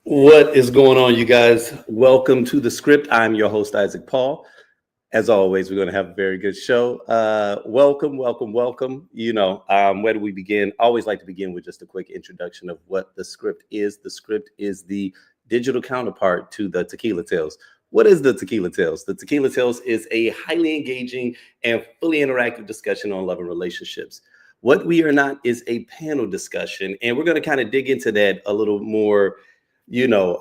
What is going on, you guys? Welcome to the script. I'm your host, Isaac Paul. As always, we're going to have a very good show. Welcome. Where do we begin? I always like to begin with just a quick introduction of what the script is. The script is the digital counterpart to the Tequila Tales. What is the Tequila Tales? The Tequila Tales is a highly engaging and fully interactive discussion on love and relationships. What we are not is a panel discussion, and we're going to kind of dig into that a little more you know,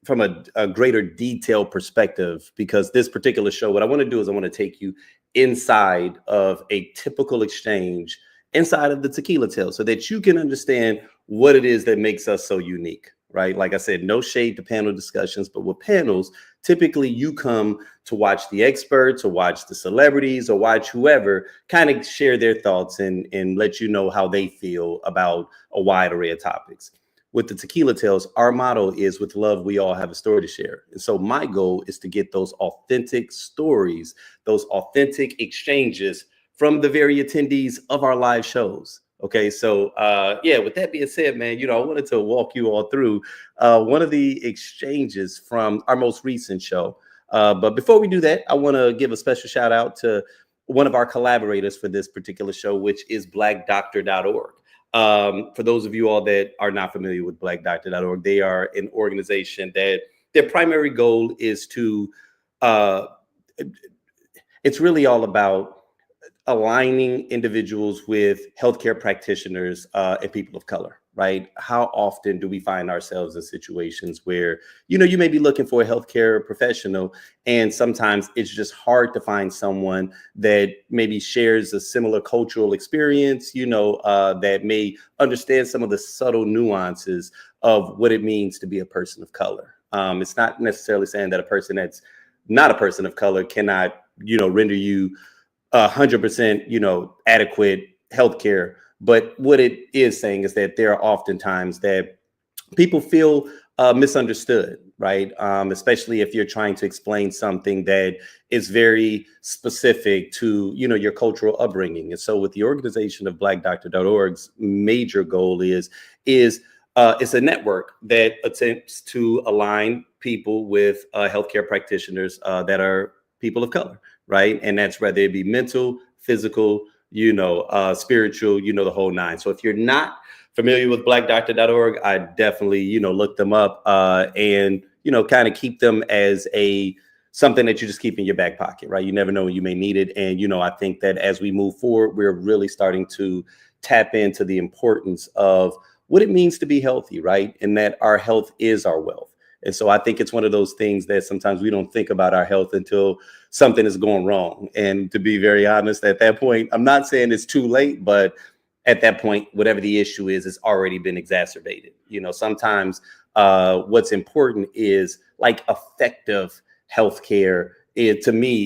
from a greater detail perspective, because this particular show, what I want to do is I want to take you inside of a typical exchange inside of the Tequila Tale so that you can understand what it is that makes us so unique, right? Like I said, no shade to panel discussions, but with panels, typically you come to watch the experts or watch the celebrities or watch whoever kind of share their thoughts and let you know how they feel about a wide array of topics. With the Tequila Tales, our motto is with love, we all have a story to share. And so my goal is to get those authentic stories, those authentic exchanges from the very attendees of our live shows. Okay, so with that being said, man, I wanted to walk you all through one of the exchanges from our most recent show. But before we do that, I want to give a special shout out to one of our collaborators for this particular show, which is blackdoctor.org. For those of you all that are not familiar with blackdoctor.org, they are an organization that their primary goal is to, it's really all about aligning individuals with healthcare practitioners and people of color, right? How often do we find ourselves in situations where, you may be looking for a healthcare professional, and sometimes it's just hard to find someone that maybe shares a similar cultural experience, that may understand some of the subtle nuances of what it means to be a person of color. It's not necessarily saying that a person that's not a person of color cannot, render you 100%, adequate healthcare. But what it is saying is that there are often times that people feel misunderstood, right? Especially if you're trying to explain something that is very specific to, your cultural upbringing. And so with the organization of blackdoctor.org's major goal is it's a network that attempts to align people with healthcare practitioners that are people of color, right? And that's whether it be mental, physical, spiritual, the whole nine. So if you're not familiar with blackdoctor.org, I definitely, look them up and, kind of keep them as something that you just keep in your back pocket, right? You never know when you may need it. And, I think that as we move forward, we're really starting to tap into the importance of what it means to be healthy, right? And that our health is our wealth. And so I think it's one of those things that sometimes we don't think about our health until something is going wrong. And to be very honest, at that point, I'm not saying it's too late, but at that point, whatever the issue is, it's already been exacerbated. Sometimes what's important is like effective healthcare. To me,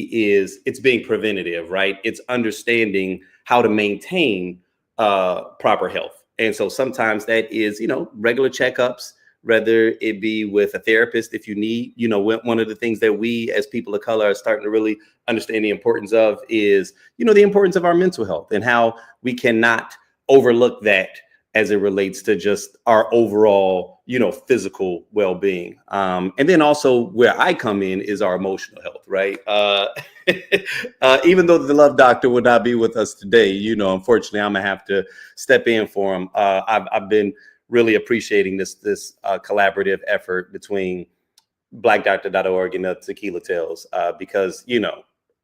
it's being preventative, right? It's understanding how to maintain proper health. And so sometimes that is, regular checkups, whether it be with a therapist, if you need, one of the things that we as people of color are starting to really understand the importance of is, the importance of our mental health and how we cannot overlook that as it relates to just our overall, physical well-being. And then also where I come in is our emotional health, right? Even though the love doctor would not be with us today, unfortunately, I'm gonna have to step in for him. I've been really appreciating this collaborative effort between blackdoctor.org and the Tequila Tales because,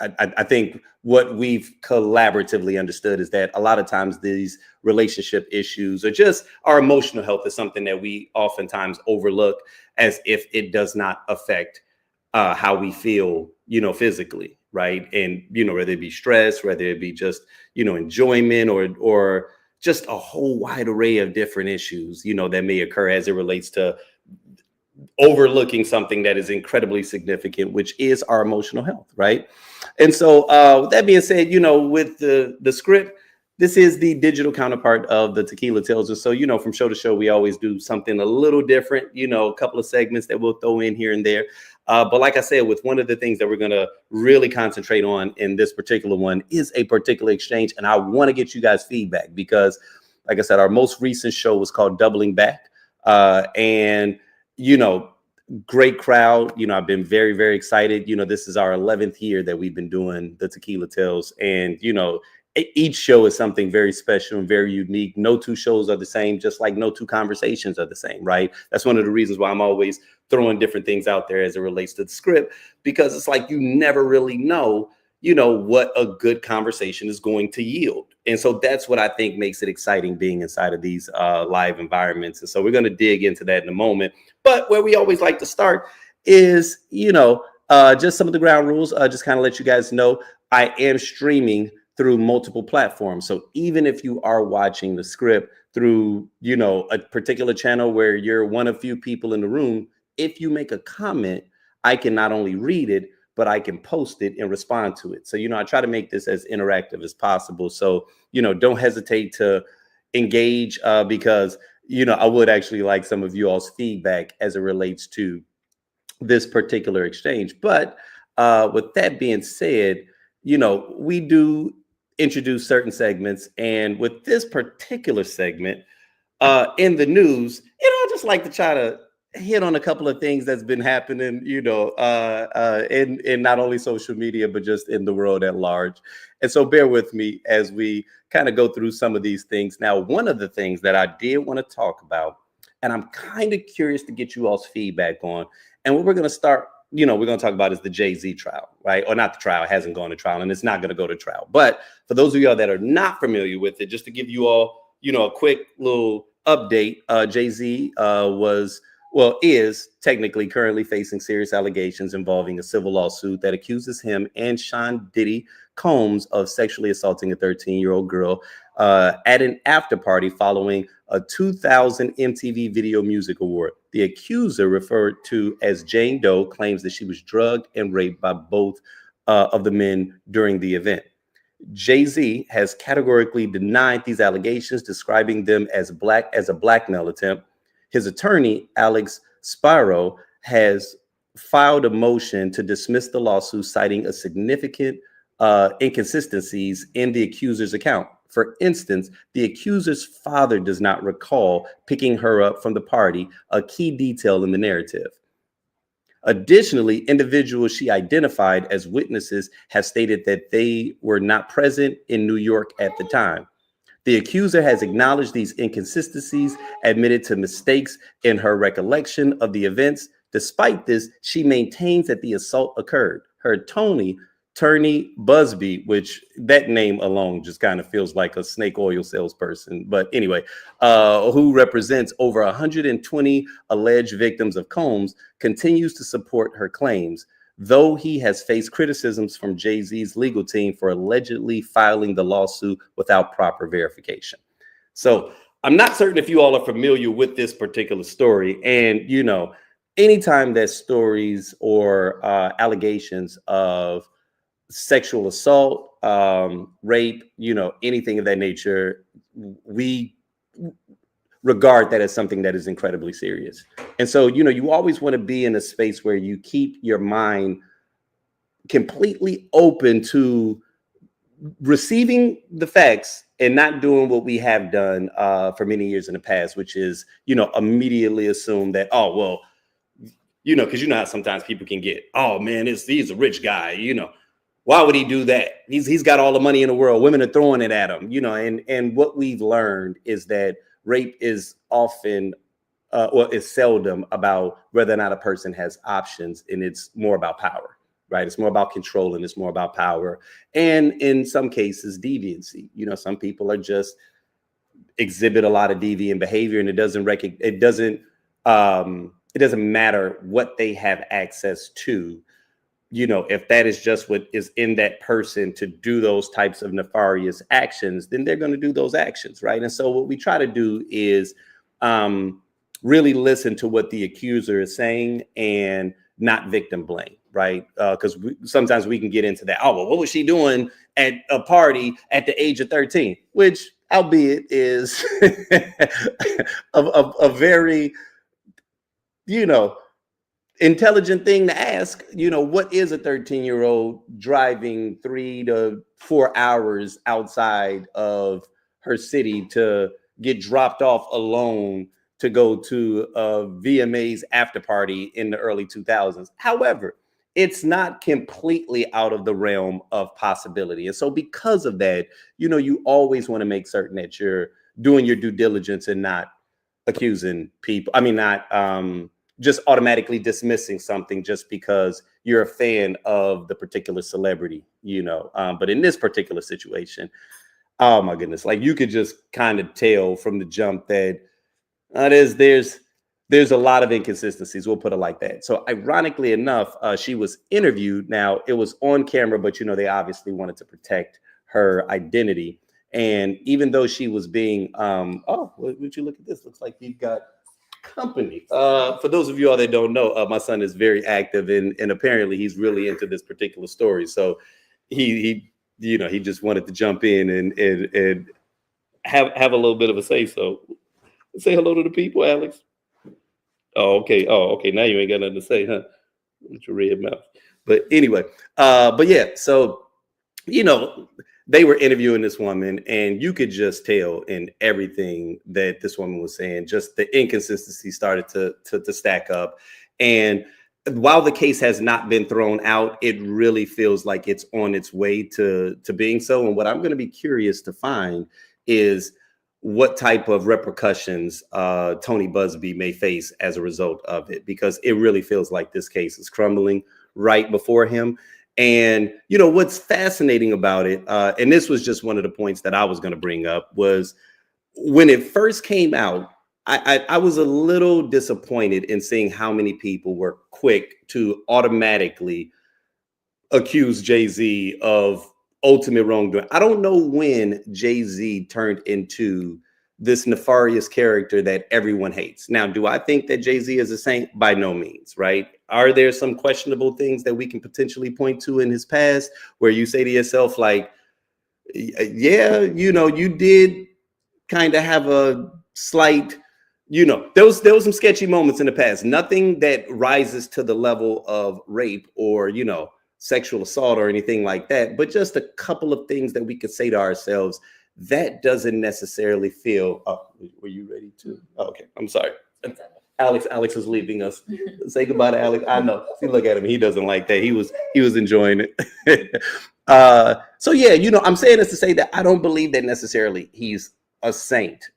I think what we've collaboratively understood is that a lot of times these relationship issues or just our emotional health is something that we oftentimes overlook as if it does not affect how we feel, physically, right? And, whether it be stress, whether it be just, enjoyment or just a whole wide array of different issues, that may occur as it relates to overlooking something that is incredibly significant, which is our emotional health, right? And so with that being said, with the script, this is the digital counterpart of the Tequila Tales. And so, from show to show, we always do something a little different, a couple of segments that we'll throw in here and there. But like I said, with one of the things that we're going to really concentrate on in this particular one is a particular exchange. And I want to get you guys feedback because, like I said, our most recent show was called Doubling Back. And, you know, great crowd. You know, I've been very, very excited. You know, this is our 11th year that we've been doing the Tequila Tales. And, you know, each show is something very special and very unique. No two shows are the same, just like no two conversations are the same, right? That's one of the reasons why I'm always throwing different things out there as it relates to the script, because it's like you never really know, you know, what a good conversation is going to yield. And so that's what I think makes it exciting being inside of these live environments. And so we're going to dig into that in a moment. But where we always like to start is, you know, just some of the ground rules. Just kind of let you guys know I am streaming through multiple platforms. So even if you are watching the script through, you know, a particular channel where you're one of few people in the room, if you make a comment, I can not only read it, but I can post it and respond to it. So, you know, I try to make this as interactive as possible. So, you know, don't hesitate to engage because, you know, I would actually like some of you all's feedback as it relates to this particular exchange. But with that being said, you know, we do introduce certain segments. And with this particular segment in the news, you know, I just like to try to hit on a couple of things that's been happening, you know, in not only social media, but just in the world at large. And so bear with me as we kind of go through some of these things. Now, one of the things that I did want to talk about, and I'm kind of curious to get you all's feedback on, and what we're going to start, you know, we're going to talk about is the Jay-Z trial, right? Or not the trial, it hasn't gone to trial, and it's not going to go to trial. But for those of y'all that are not familiar with it, just to give you all, you know, a quick little update, Jay-Z is technically currently facing serious allegations involving a civil lawsuit that accuses him and Sean Diddy Combs of sexually assaulting a 13-year-old girl at an after party following a 2000 MTV Video Music Award. The accuser, referred to as Jane Doe, claims that she was drugged and raped by both of the men during the event. Jay-Z has categorically denied these allegations, describing them as a blackmail attempt. His attorney, Alex Spiro, has filed a motion to dismiss the lawsuit, citing a significant inconsistencies in the accuser's account. For instance, the accuser's father does not recall picking her up from the party, a key detail in the narrative. Additionally, individuals she identified as witnesses have stated that they were not present in New York at the time. The accuser has acknowledged these inconsistencies, admitted to mistakes in her recollection of the events. Despite this, she maintains that the assault occurred. Her attorney, Busby, which that name alone just kind of feels like a snake oil salesperson. But anyway, who represents over 120 alleged victims of Combs, continues to support her claims, though he has faced criticisms from Jay-Z's legal team for allegedly filing the lawsuit without proper verification. So I'm not certain if you all are familiar with this particular story. And, you know, anytime that stories or allegations of sexual assault, rape, you know, anything of that nature, we regard that as something that is incredibly serious. And so, you know, you always want to be in a space where you keep your mind completely open to receiving the facts and not doing what we have done for many years in the past, which is, you know, immediately assume that, oh, well, you know, because you know how sometimes people can get, oh, man, he's a rich guy, you know. Why would he do that? He's got all the money in the world. Women are throwing it at him, you know. And what we've learned is that rape is often, is seldom about whether or not a person has options, and it's more about power, right? It's more about control, and it's more about power, and in some cases, deviancy. You know, some people are just exhibit a lot of deviant behavior, and it doesn't matter what they have access to. You know, if that is just what is in that person to do those types of nefarious actions, then they're going to do those actions, right? And so what we try to do is really listen to what the accuser is saying and not victim blame, right? Because sometimes we can get into that. Oh, well, what was she doing at a party at the age of 13? Which, albeit, is a very, you know, intelligent thing to ask. You know, what is a 13-year-old driving 3 to 4 hours outside of her city to get dropped off alone to go to a VMAs after party in the early 2000s. However, it's not completely out of the realm of possibility. And so because of that, you always want to make certain that you're doing your due diligence and not accusing people. I mean, not just automatically dismissing something just because you're a fan of the particular celebrity, But in this particular situation, oh my goodness, like you could just kind of tell from the jump that there's a lot of inconsistencies. We'll put it like that. So ironically enough, she was interviewed. Now it was on camera, but they obviously wanted to protect her identity. And even though she was being, would you look at this? Looks like you've got company. For those of you all that don't know, my son is very active and apparently he's really into this particular story. So he just wanted to jump in and have a little bit of a say. So say hello to the people, Alex. Oh, okay. Now you ain't got nothing to say, huh? With your red mouth. But anyway, but yeah, so they were interviewing this woman, and you could just tell in everything that this woman was saying, just the inconsistency started to stack up. And while the case has not been thrown out, it really feels like it's on its way to being so. And what I'm going to be curious to find is what type of repercussions Tony Busby may face as a result of it, because it really feels like this case is crumbling right before him. And, what's fascinating about it, and this was just one of the points that I was going to bring up, was when it first came out, I was a little disappointed in seeing how many people were quick to automatically accuse Jay-Z of ultimate wrongdoing. I don't know when Jay-Z turned into this nefarious character that everyone hates. Now, do I think that Jay-Z is a saint? By no means, right? Are there some questionable things that we can potentially point to in his past where you say to yourself, like, yeah, you did kind of have a slight, there was some sketchy moments in the past. Nothing that rises to the level of rape or, sexual assault or anything like that, but just a couple of things that we could say to ourselves that doesn't necessarily feel. Oh, were you ready to? Oh, okay, I'm sorry. Alex is leaving us. Say goodbye to Alex. I know. See, look at him. He doesn't like that. He was enjoying it. So yeah, I'm saying this to say that I don't believe that necessarily he's a saint,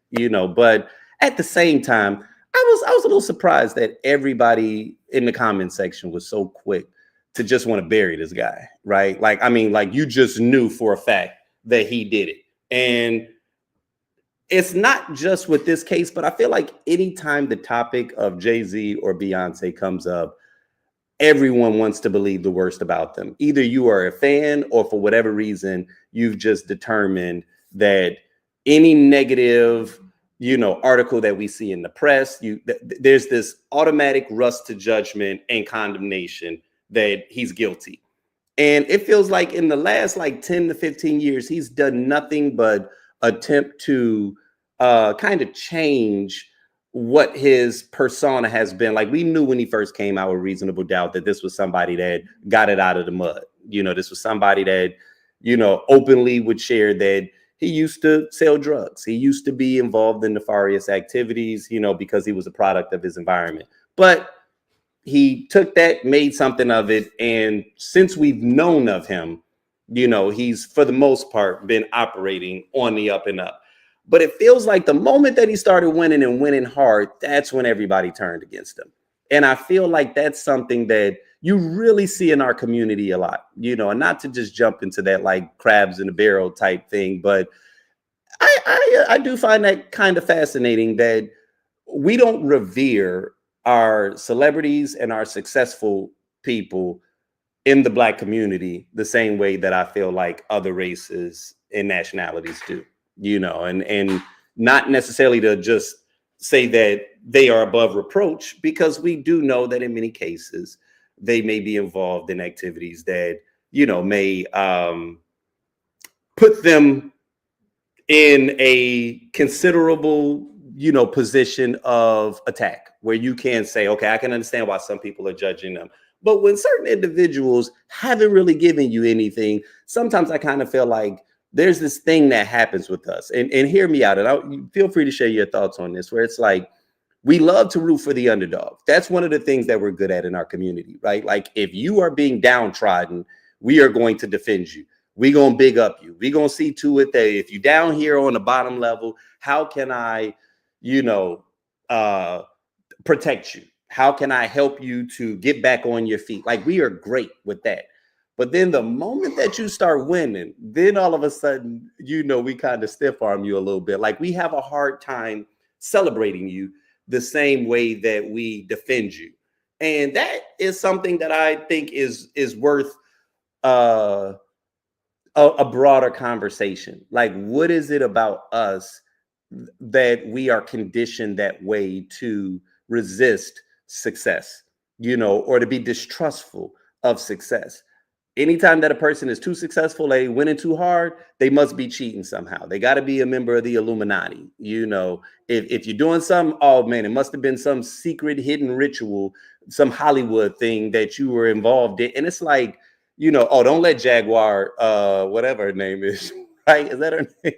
but at the same time, I was a little surprised that everybody in the comment section was so quick to just want to bury this guy, right? Like, I mean, like you just knew for a fact that he did it. And it's not just with this case, but I feel like anytime the topic of Jay-Z or Beyonce comes up, everyone wants to believe the worst about them. Either you are a fan or for whatever reason, you've just determined that any negative, article that we see in the press, there's this automatic rush to judgment and condemnation that he's guilty. And it feels like in the last 10 to 15 years, he's done nothing but attempt to kind of change what his persona has been. Like, we knew when he first came out with reasonable doubt that this was somebody that got it out of the mud. This was somebody that, openly would share that he used to sell drugs. He used to be involved in nefarious activities, because he was a product of his environment. But he took that, made something of it. And since we've known of him, he's for the most part been operating on the up and up. But it feels like the moment that he started winning and winning hard, that's when everybody turned against him. And I feel like that's something that you really see in our community a lot, and not to just jump into that like crabs in a barrel type thing. But I do find that kind of fascinating that we don't revere our celebrities and our successful people in the Black community the same way that I feel like other races and nationalities do, and not necessarily to just say that they are above reproach, because we do know that in many cases they may be involved in activities that, may put them in a considerable, position of attack, where you can say, okay, I can understand why some people are judging them. But when certain individuals haven't really given you anything, sometimes I kind of feel like there's this thing that happens with us. And hear me out, and feel free to share your thoughts on this, where it's like, We love to root for the underdog. That's one of the things that we're good at in our community, right? Like if you are being downtrodden, we are going to defend you. We're going to big up you. We're going to see to it that if you're down here on the bottom level, how can I, you know, protect you? How can I help you to get back on your feet? Like we are great with that. But then the moment that you start winning, then all of a sudden, you know, we kind of stiff arm you a little bit. Like we have a hard time celebrating you the same way that we defend you. And that is something that I think is worth uh, a broader conversation. Like, what is it about us that we are conditioned that way to resist success, you know, or to be distrustful of success? Anytime that a person is too successful, they winning too hard, they must be cheating somehow. They got to be a member of the Illuminati. You know, if you're doing something, oh man, it must have been some secret hidden ritual, some Hollywood thing that you were involved in. And it's like, you know, oh, don't let Jaguar, whatever her name is, right? Is that her name?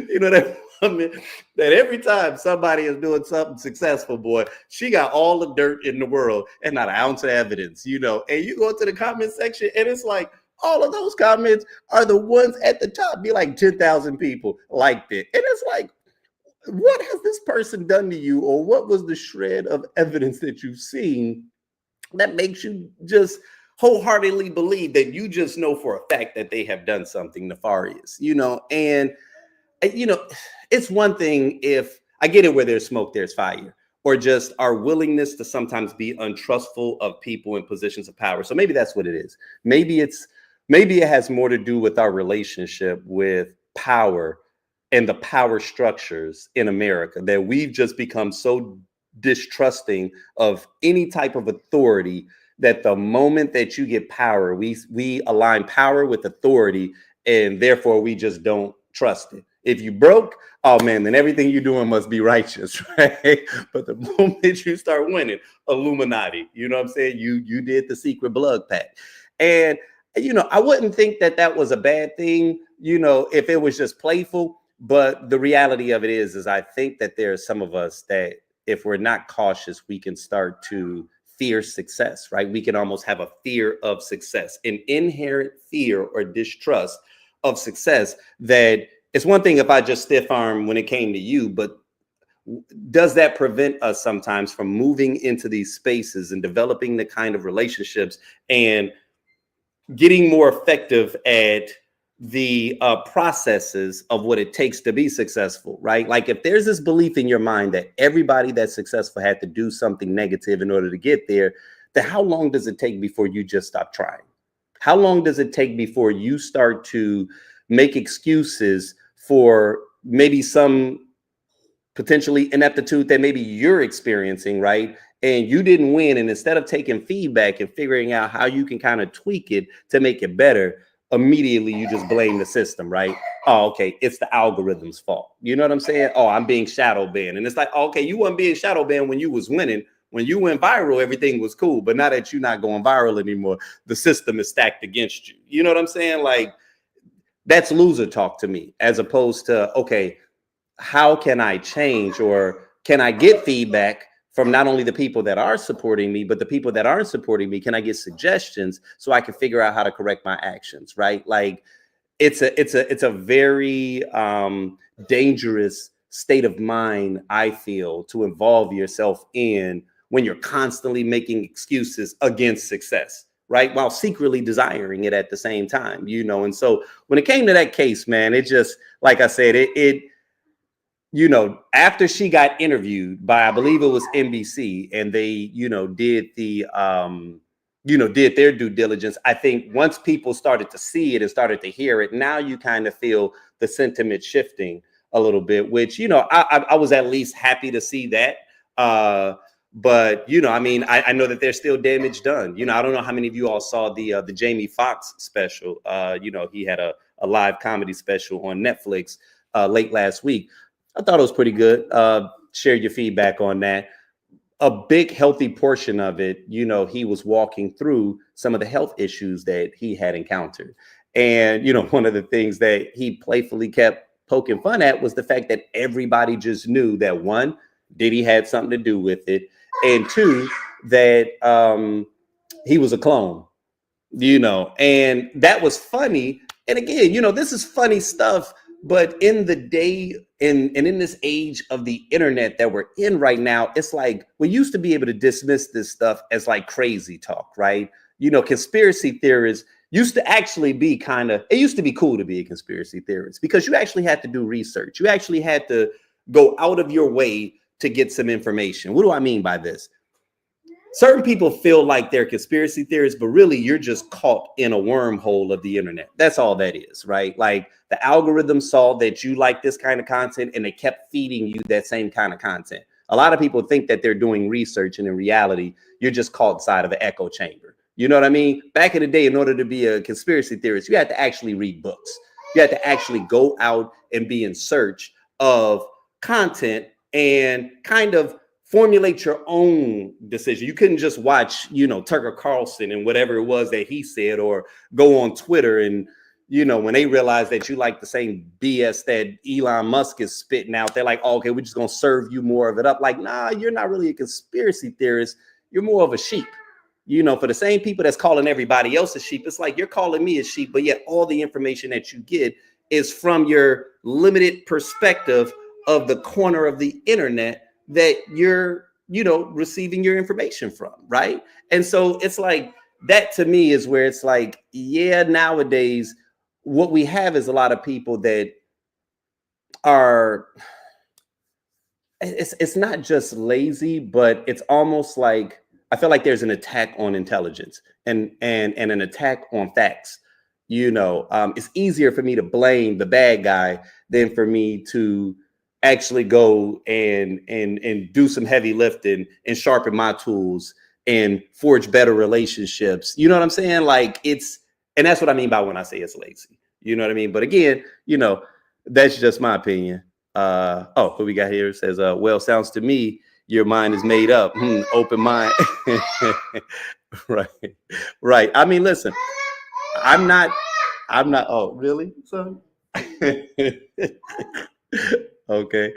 You know that woman that every time somebody is doing something successful, boy, she got all the dirt in the world and not an ounce of evidence, you know. And you go to the comment section and it's like all of those comments are the ones at the top. Be like 10,000 people liked it. And it's like, what has this person done to you? Or what was the shred of evidence that you've seen that makes you just wholeheartedly believe that you just know for a fact that they have done something nefarious, you know? And you know, it's one thing if I get it where there's smoke, there's fire, or just our willingness to sometimes be untrustful of people in positions of power. So maybe that's what it is. Maybe it has more to do with our relationship with power and the power structures in America that we've just become so distrusting of any type of authority that the moment that you get power, we align power with authority, and therefore we just don't trust it. If you broke, oh man, then everything you're doing must be righteous, right? But the moment you start winning, Illuminati, you know what I'm saying? You did the secret blood pact. And, you know, I wouldn't think that that was a bad thing, you know, if it was just playful. But the reality of it is I think that there are some of us that if we're not cautious, we can start to fear success, right? We can almost have a fear of success, an inherent fear or distrust of success that it's one thing if I just stiff arm when it came to you, but does that prevent us sometimes from moving into these spaces and developing the kind of relationships and getting more effective at the processes of what it takes to be successful, right? Like if there's this belief in your mind that everybody that's successful had to do something negative in order to get there, then how long does it take before you just stop trying? How long does it take before you start to make excuses for maybe some potentially ineptitude that maybe you're experiencing, right? And you didn't win. And instead of taking feedback and figuring out how you can kind of tweak it to make it better, immediately you just blame the system, right? Oh, okay, it's the algorithm's fault. You know what I'm saying? Oh, I'm being shadow banned. And it's like, okay, you weren't being shadow banned when you was winning. When you went viral, everything was cool. But now that you're not going viral anymore, the system is stacked against you. You know what I'm saying? Like, that's loser talk to me, as opposed to, okay, how can I change, or can I get feedback from not only the people that are supporting me, but the people that aren't supporting me? Can I get suggestions so I can figure out how to correct my actions, right? Like it's a very dangerous state of mind, I feel, to involve yourself in when you're constantly making excuses against success, right? While secretly desiring it at the same time, you know? And so when it came to that case, man, it just, like I said, it you know, after she got interviewed by, I believe it was NBC, and they, you know, did the, did their due diligence. I think once people started to see it and started to hear it, now you kind of feel the sentiment shifting a little bit, which, you know, I was at least happy to see that. But, you know, I mean, I know that there's still damage done. You know, I don't know how many of you all saw the Jamie Foxx special. You know, he had a live comedy special on Netflix late last week. I thought it was pretty good. Share your feedback on that. A big healthy portion of it, you know, he was walking through some of the health issues that he had encountered. And, you know, one of the things that he playfully kept poking fun at was the fact that everybody just knew that, one, Did he had something to do with it? And two, that he was a clone, and that was funny. And again, this is funny stuff, but in the day and in this age of the internet that we're in right now, it's like we used to be able to dismiss this stuff as like crazy talk, right? Conspiracy theorists used to actually be it used to be cool to be a conspiracy theorist because you actually had to do research. You actually had to go out of your way to get some information. What do I mean by this? Certain people feel like they're conspiracy theorists, but really you're just caught in a wormhole of the internet. That's all that is, right? Like the algorithm saw that you like this kind of content and they kept feeding you that same kind of content. A lot of people think that they're doing research, and in reality, you're just caught inside of an echo chamber. You know what I mean? Back in the day, in order to be a conspiracy theorist, you had to actually read books. You had to actually go out and be in search of content and kind of formulate your own decision. You couldn't just watch, Tucker Carlson and whatever it was that he said, or go on Twitter and, when they realize that you like the same BS that Elon Musk is spitting out, they're like, oh, okay, we're just going to serve you more of it up. Like, nah, you're not really a conspiracy theorist. You're more of a sheep. For the same people that's calling everybody else a sheep, it's like you're calling me a sheep, but yet all the information that you get is from your limited perspective of the corner of the internet that you're, receiving your information from, right? And so it's like that to me is where it's like, yeah, nowadays, what we have is a lot of people that are, it's not just lazy, but it's almost like, I feel like there's an attack on intelligence and an attack on facts. It's easier for me to blame the bad guy than for me to actually go and do some heavy lifting and sharpen my tools and forge better relationships. You know what I'm saying? Like and that's what I mean by when I say it's lazy. You know what I mean? But again, that's just my opinion. What we got here says, well, sounds to me your mind is made up. Open mind. Right. I mean, listen, I'm not. Oh, really, son? Okay.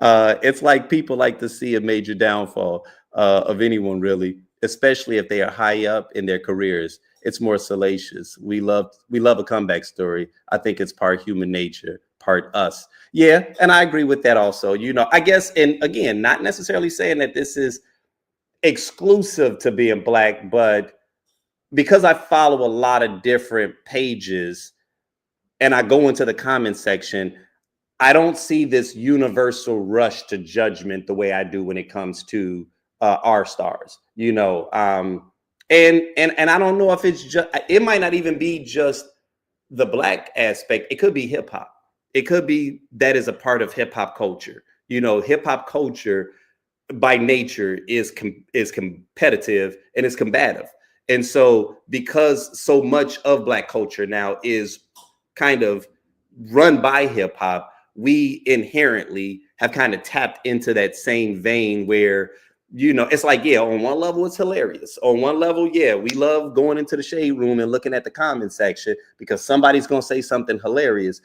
It's like people like to see a major downfall of anyone, really, especially if they are high up in their careers. It's more salacious. We love a comeback story. I think it's part human nature, part us. Yeah, and I agree with that also. I guess, and again, not necessarily saying that this is exclusive to being Black, but because I follow a lot of different pages and I go into the comment section, I don't see this universal rush to judgment the way I do when it comes to our stars, and I don't know if it's just, it might not even be just the Black aspect. It could be hip hop. It could be that is a part of hip hop culture. Hip hop culture by nature is competitive and is combative. And so because so much of Black culture now is kind of run by hip hop, we inherently have kind of tapped into that same vein where, it's like, yeah, on one level, it's hilarious. On one level, yeah, we love going into the shade room and looking at the comment section because somebody's going to say something hilarious.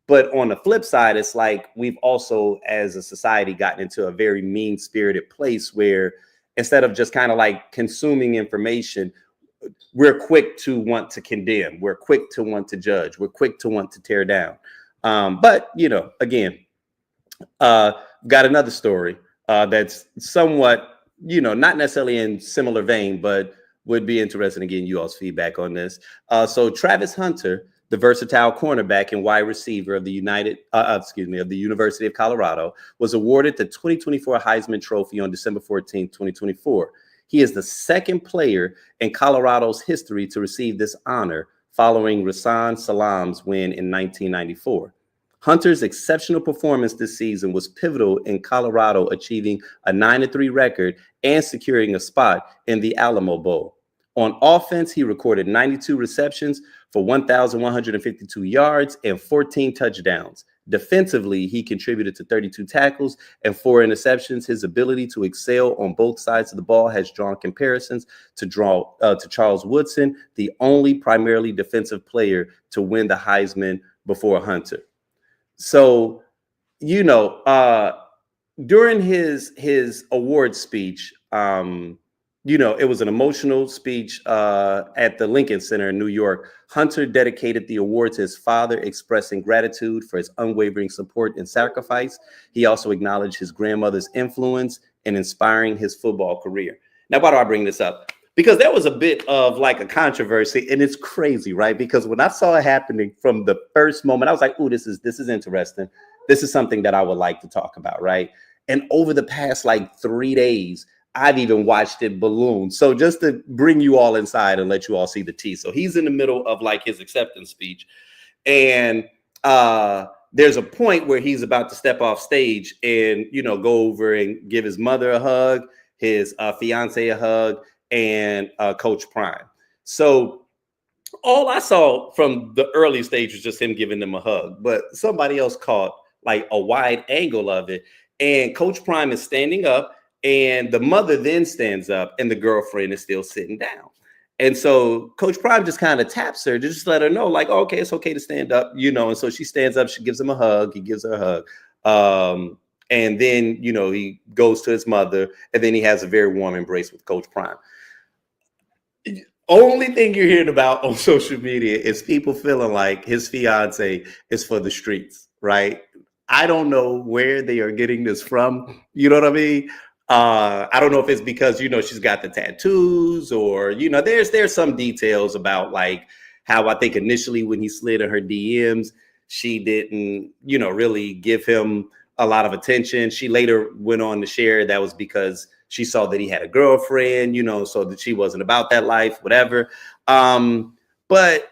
But on the flip side, it's like we've also, as a society, gotten into a very mean-spirited place where instead of just kind of like consuming information, we're quick to want to condemn. We're quick to want to judge. We're quick to want to tear down. But, again, got another story that's somewhat, not necessarily in similar vein, but would be interested in getting you all's feedback on this. So Travis Hunter, the versatile cornerback and wide receiver of the University of Colorado, was awarded the 2024 Heisman Trophy on December 14, 2024. He is the second player in Colorado's history to receive this honor, following Rashaan Salam's win in 1994. Hunter's exceptional performance this season was pivotal in Colorado achieving a 9-3 record and securing a spot in the Alamo Bowl. On offense, he recorded 92 receptions for 1,152 yards and 14 touchdowns. Defensively, he contributed to 32 tackles and 4 interceptions. His ability to excel on both sides of the ball has drawn comparisons to Charles Woodson, the only primarily defensive player to win the Heisman before Hunter. So, during his award speech, it was an emotional speech at the Lincoln Center in New York. Hunter dedicated the award to his father, expressing gratitude for his unwavering support and sacrifice. He also acknowledged his grandmother's influence in inspiring his football career. Now, why do I bring this up? Because there was a bit of like a controversy, and it's crazy, right? Because when I saw it happening from the first moment, I was like, "Ooh, this is interesting. This is something that I would like to talk about," right? And over the past like 3 days, I've even watched it balloon. So just to bring you all inside and let you all see the tea. So he's in the middle of like his acceptance speech, and there's a point where he's about to step off stage and go over and give his mother a hug, his fiance a hug, and Coach Prime. So all I saw from the early stage was just him giving them a hug, but somebody else caught like a wide angle of it. And Coach Prime is standing up, and the mother then stands up, and the girlfriend is still sitting down. And so Coach Prime just kind of taps her to just let her know, like, oh, okay, it's okay to stand up, And so she stands up, she gives him a hug, he gives her a hug. And then, he goes to his mother, and then he has a very warm embrace with Coach Prime. Only thing you're hearing about on social media is people feeling like his fiance is for the streets, right? I don't know where they are getting this from. You know what I mean? I don't know if it's because, she's got the tattoos, or, there's some details about like how I think initially when he slid in her DMs, she didn't, really give him a lot of attention. She later went on to share that was because she saw that he had a girlfriend, so that she wasn't about that life, whatever. But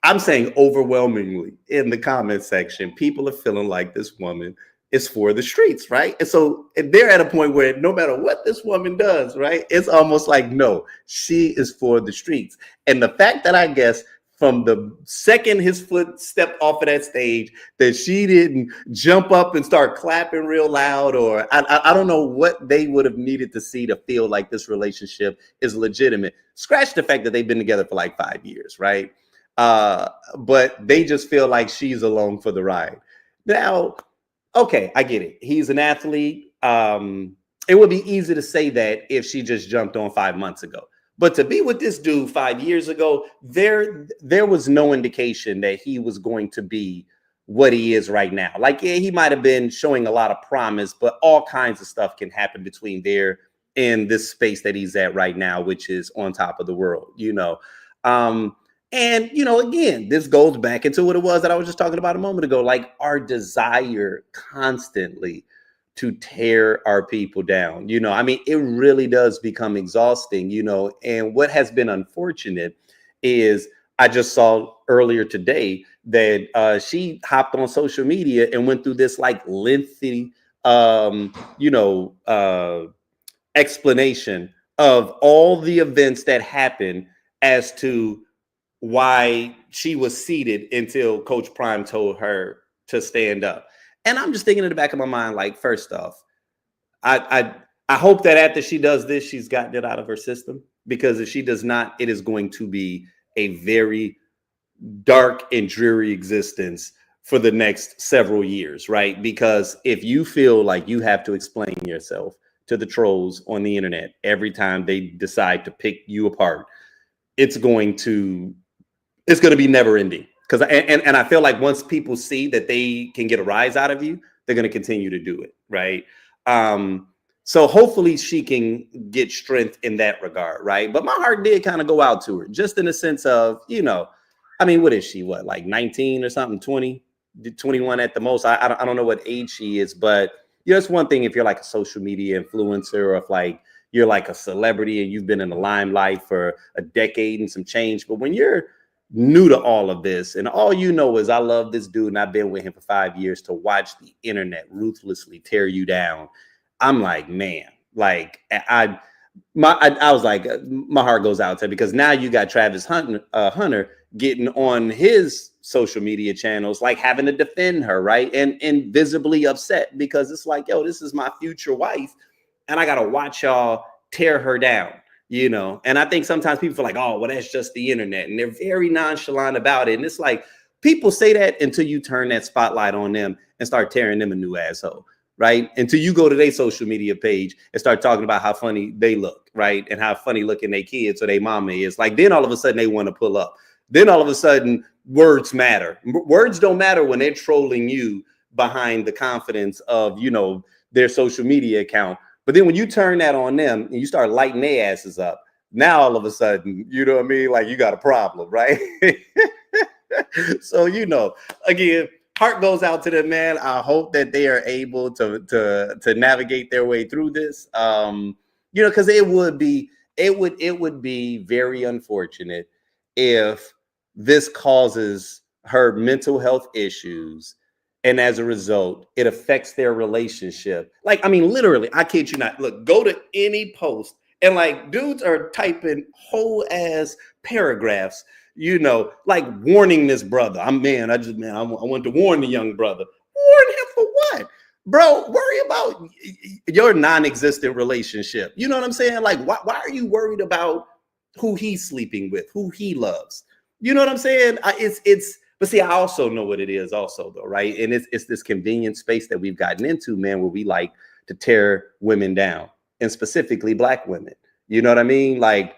I'm saying overwhelmingly in the comment section, people are feeling like this woman is for the streets, right? And so they're at a point where no matter what this woman does, right, it's almost like, no, she is for the streets. And the fact that I guess from the second his foot stepped off of that stage, that she didn't jump up and start clapping real loud, or I don't know what they would have needed to see to feel like this relationship is legitimate. Scratch the fact that they've been together for like 5 years, right? But they just feel like she's along for the ride. Now, okay, I get it. He's an athlete. It would be easy to say that if she just jumped on 5 months ago. But to be with this dude 5 years ago, there was no indication that he was going to be what he is right now. Like, yeah, he might have been showing a lot of promise, but all kinds of stuff can happen between there and this space that he's at right now, which is on top of the world, And, again, this goes back into what it was that I was just talking about a moment ago, like our desire constantly to tear our people down. It really does become exhausting, and what has been unfortunate is I just saw earlier today that she hopped on social media and went through this like lengthy, explanation of all the events that happened as to why she was seated until Coach Prime told her to stand up. And I'm just thinking in the back of my mind, like, first off, I hope that after she does this, she's gotten it out of her system, because if she does not, it is going to be a very dark and dreary existence for the next several years, right? Because if you feel like you have to explain yourself to the trolls on the internet every time they decide to pick you apart, it's going to be never ending. Because and I feel like once people see that they can get a rise out of you, they're going to continue to do it, right? So hopefully she can get strength in that regard, right? But my heart did kind of go out to her, just in the sense of, what is she? What, like 19 or something? 20, 21 at the most? I don't know what age she is, but it's one thing if you're like a social media influencer, or if like you're like a celebrity and you've been in the limelight for a decade and some change. But when you're new to all of this, and all you know is I love this dude and I've been with him for 5 years, to watch the internet ruthlessly tear you down, I'm like, man, like I was like, my heart goes out to her, because now you got Travis Hunter getting on his social media channels, like having to defend her, right? And visibly upset, because it's like, yo, this is my future wife, and I gotta watch y'all tear her down. And I think sometimes people feel like, oh, well, that's just the internet, and they're very nonchalant about it. And it's like, people say that until you turn that spotlight on them and start tearing them a new asshole. right? Until you go to their social media page and start talking about how funny they look, right? And how funny looking their kids or their mama is. Like, then all of a sudden they want to pull up. Then all of a sudden words matter. Words don't matter when they're trolling you behind the confidence of, their social media account. But then when you turn that on them and you start lighting their asses up, now all of a sudden, you know what I mean? Like, you got a problem, right? So, again, heart goes out to them, man. I hope that they are able to navigate their way through this. Because it would be very unfortunate if this causes her mental health issues, and as a result, it affects their relationship. Like, I mean, literally, I kid you not. Look, go to any post, and like dudes are typing whole ass paragraphs, like warning this brother. I want to warn the young brother. Warn him for what? Bro, worry about your non-existent relationship. You know what I'm saying? Like, why are you worried about who he's sleeping with, who he loves? You know what I'm saying? But see, I also know what it is also, though, right? And it's this convenient space that we've gotten into, man, where we like to tear women down, and specifically Black women. You know what I mean? Like,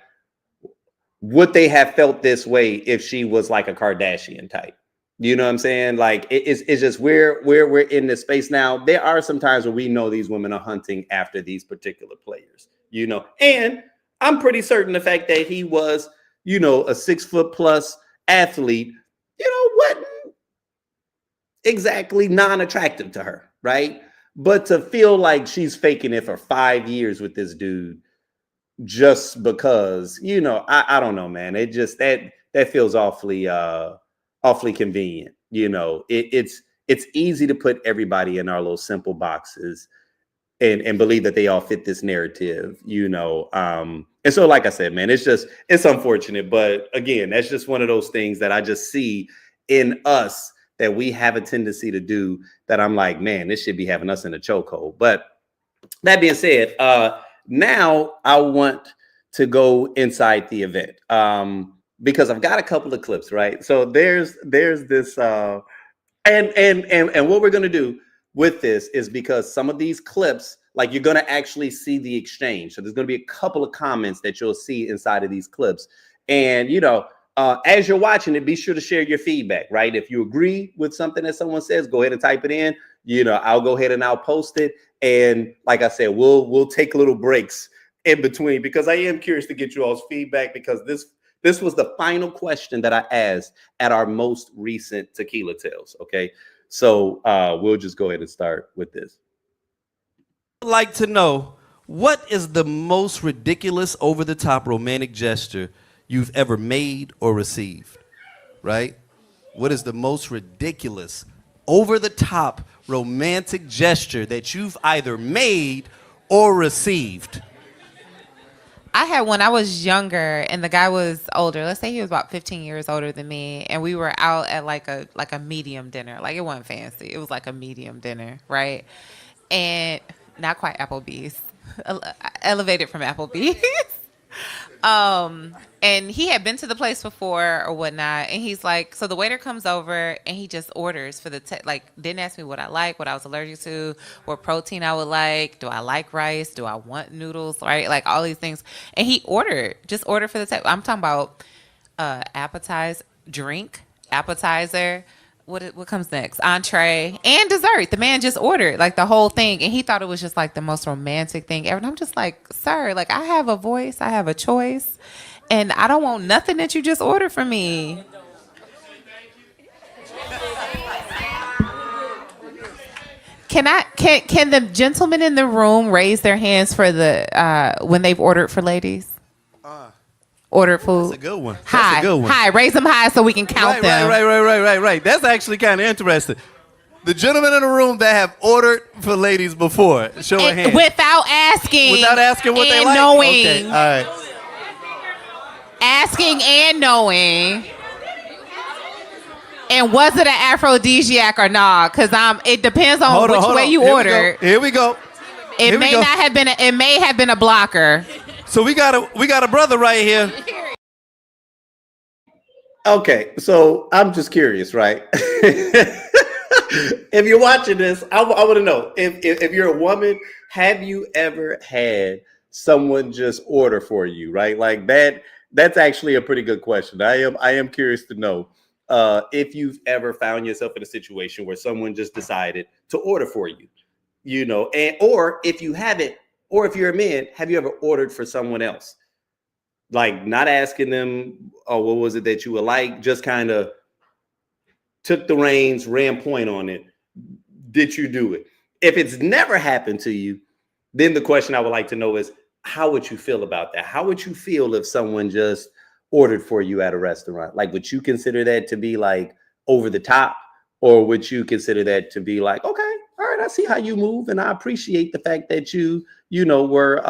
would they have felt this way if she was like a Kardashian type? You know what I'm saying? Like, it's just we're in this space now. There are some times where we know these women are hunting after these particular players, and I'm pretty certain the fact that he was, a 6-foot+ athlete, wasn't exactly non-attractive to her, right? But to feel like she's faking it for 5 years with this dude just because, I don't know, man. It just that feels awfully convenient. It's easy to put everybody in our little simple boxes and believe that they all fit this narrative, and so, like I said, man, it's unfortunate, but again, that's just one of those things that I just see in us that we have a tendency to do, that I'm like, man, this should be having us in a chokehold. But that being said, now I want to go inside the event, because I've got a couple of clips, right? So there's this, and what we're gonna do with this is, because some of these clips, like, you're going to actually see the exchange. So there's going to be a couple of comments that you'll see inside of these clips. And, as you're watching it, be sure to share your feedback, right? If you agree with something that someone says, go ahead and type it in. I'll go ahead and I'll post it. And like I said, we'll take little breaks in between, because I am curious to get you all's feedback, because this was the final question that I asked at our most recent Tequila Tales. Okay. So we'll just go ahead and start with this. I'd like to know, what is the most ridiculous, over-the-top romantic gesture you've ever made or received, right? What is the most ridiculous, over-the-top romantic gesture that you've either made or received? I had one. I was younger, and the guy was older. Let's say he was about 15 years older than me, and we were out at like a medium dinner. Like, it wasn't fancy. It was like a medium dinner, right? And not quite Applebee's, elevated from Applebee's. And he had been to the place before or whatnot, and he's like, so the waiter comes over and he just orders for didn't ask me what I like, what I was allergic to, what protein I would like, do I like rice, do I want noodles, right? Like, all these things. And he just ordered for the table. I'm talking about appetizer, what comes next? Entree and dessert. The man just ordered like the whole thing, and he thought it was just like the most romantic thing ever. And I'm just like, sir, like, I have a voice, I have a choice, and I don't want nothing that you just ordered for me. Can the gentlemen in the room raise their hands for the when they've ordered for ladies? Ordered food. That's a good one. High. That's a good one. High. Raise them high so we can count them. Right. That's actually kind of interesting. The gentlemen in the room that have ordered for ladies before, show a hand. Without asking. Without asking what they like? Knowing. Okay, all right. Asking and knowing. And was it an aphrodisiac or not? Because it depends on which way you ordered. Here we go. It may have been a blocker. So we got a brother right here. Okay, so I'm just curious, right? If you're watching this, I want to know if you're a woman, have you ever had someone just order for you, right? Like that. That's actually a pretty good question. I am curious to know if you've ever found yourself in a situation where someone just decided to order for you, and or if you haven't, or if you're a man, have you ever ordered for someone else? Like not asking them, oh, what was it that you were like? Just kind of took the reins, ran point on it. Did you do it? If it's never happened to you, then the question I would like to know is, how would you feel about that? How would you feel if someone just ordered for you at a restaurant? Like, would you consider that to be like over the top? Or would you consider that to be like, okay, all right, I see how you move. And I appreciate the fact that were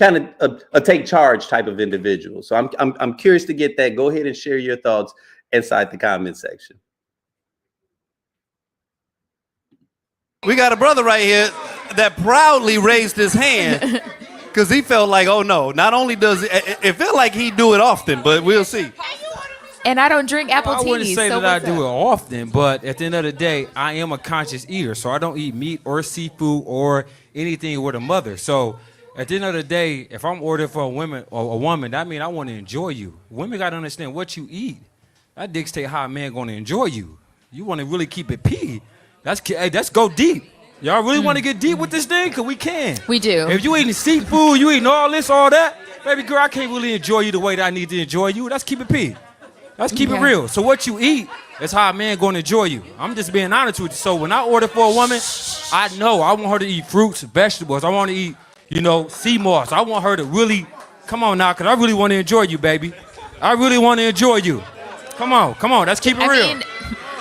kind of a take charge type of individual. So I'm curious to get that. Go ahead and share your thoughts inside the comment section. We got a brother right here that proudly raised his hand because he felt like, oh no, not only does it felt like he do it often, but we'll see. And I don't drink apple tea. I wouldn't say that I do it often, but at the end of the day, I am a conscious eater, so I don't eat meat or seafood or anything with a mother. So at the end of the day, if I'm ordering for a woman, that means I want to enjoy you. Women got to understand what you eat. That dictates how a man going to enjoy you. You want to really keep it P. Let's go deep. Y'all really want to get deep with this thing? Because we can. We do. If you eating seafood, you eating all this, all that, baby girl, I can't really enjoy you the way that I need to enjoy you. Let's keep it P. Let's keep it real. So what you eat is how a man going to enjoy you. I'm just being honest with you. So when I order for a woman, I know I want her to eat fruits, vegetables. I want to eat, sea moss. I want her to really, come on now, because I really want to enjoy you, baby. I really want to enjoy you. Come on. Let's keep it real.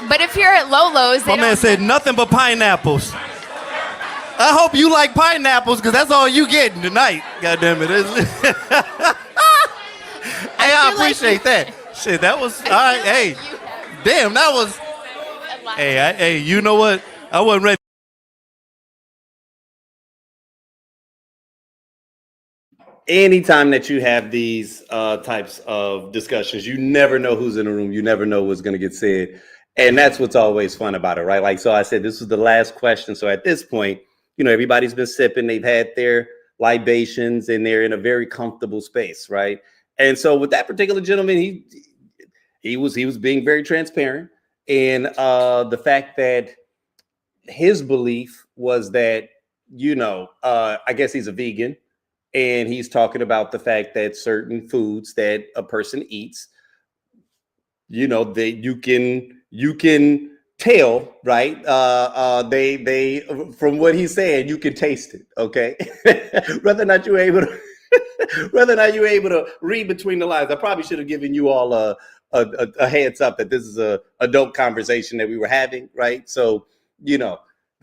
But if you're at Lolo's, My man said nothing but pineapples. I hope you like pineapples because that's all you getting tonight. God damn it. Hey, I appreciate that. Shit, that was all right. Hey, damn, that was. Hey, you know what? I wasn't ready. Anytime that you have these types of discussions, you never know who's in the room. You never know what's going to get said. And that's what's always fun about it, right? Like, so I said, this was the last question. So at this point, everybody's been sipping. They've had their libations and they're in a very comfortable space, right? And so with that particular gentleman, he was being very transparent. And the fact that his belief was that, I guess he's a vegan. And he's talking about the fact that certain foods that a person eats, that you can tell, right? They from what he's saying, you can taste it. Okay, whether or not you're able to read between the lines. I probably should have given you all a heads up that this is a adult conversation that we were having, right? So the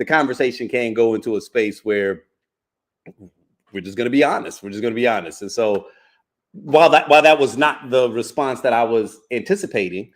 conversation can go into a space where we're just going to be honest. And so while that was not the response that I was anticipating,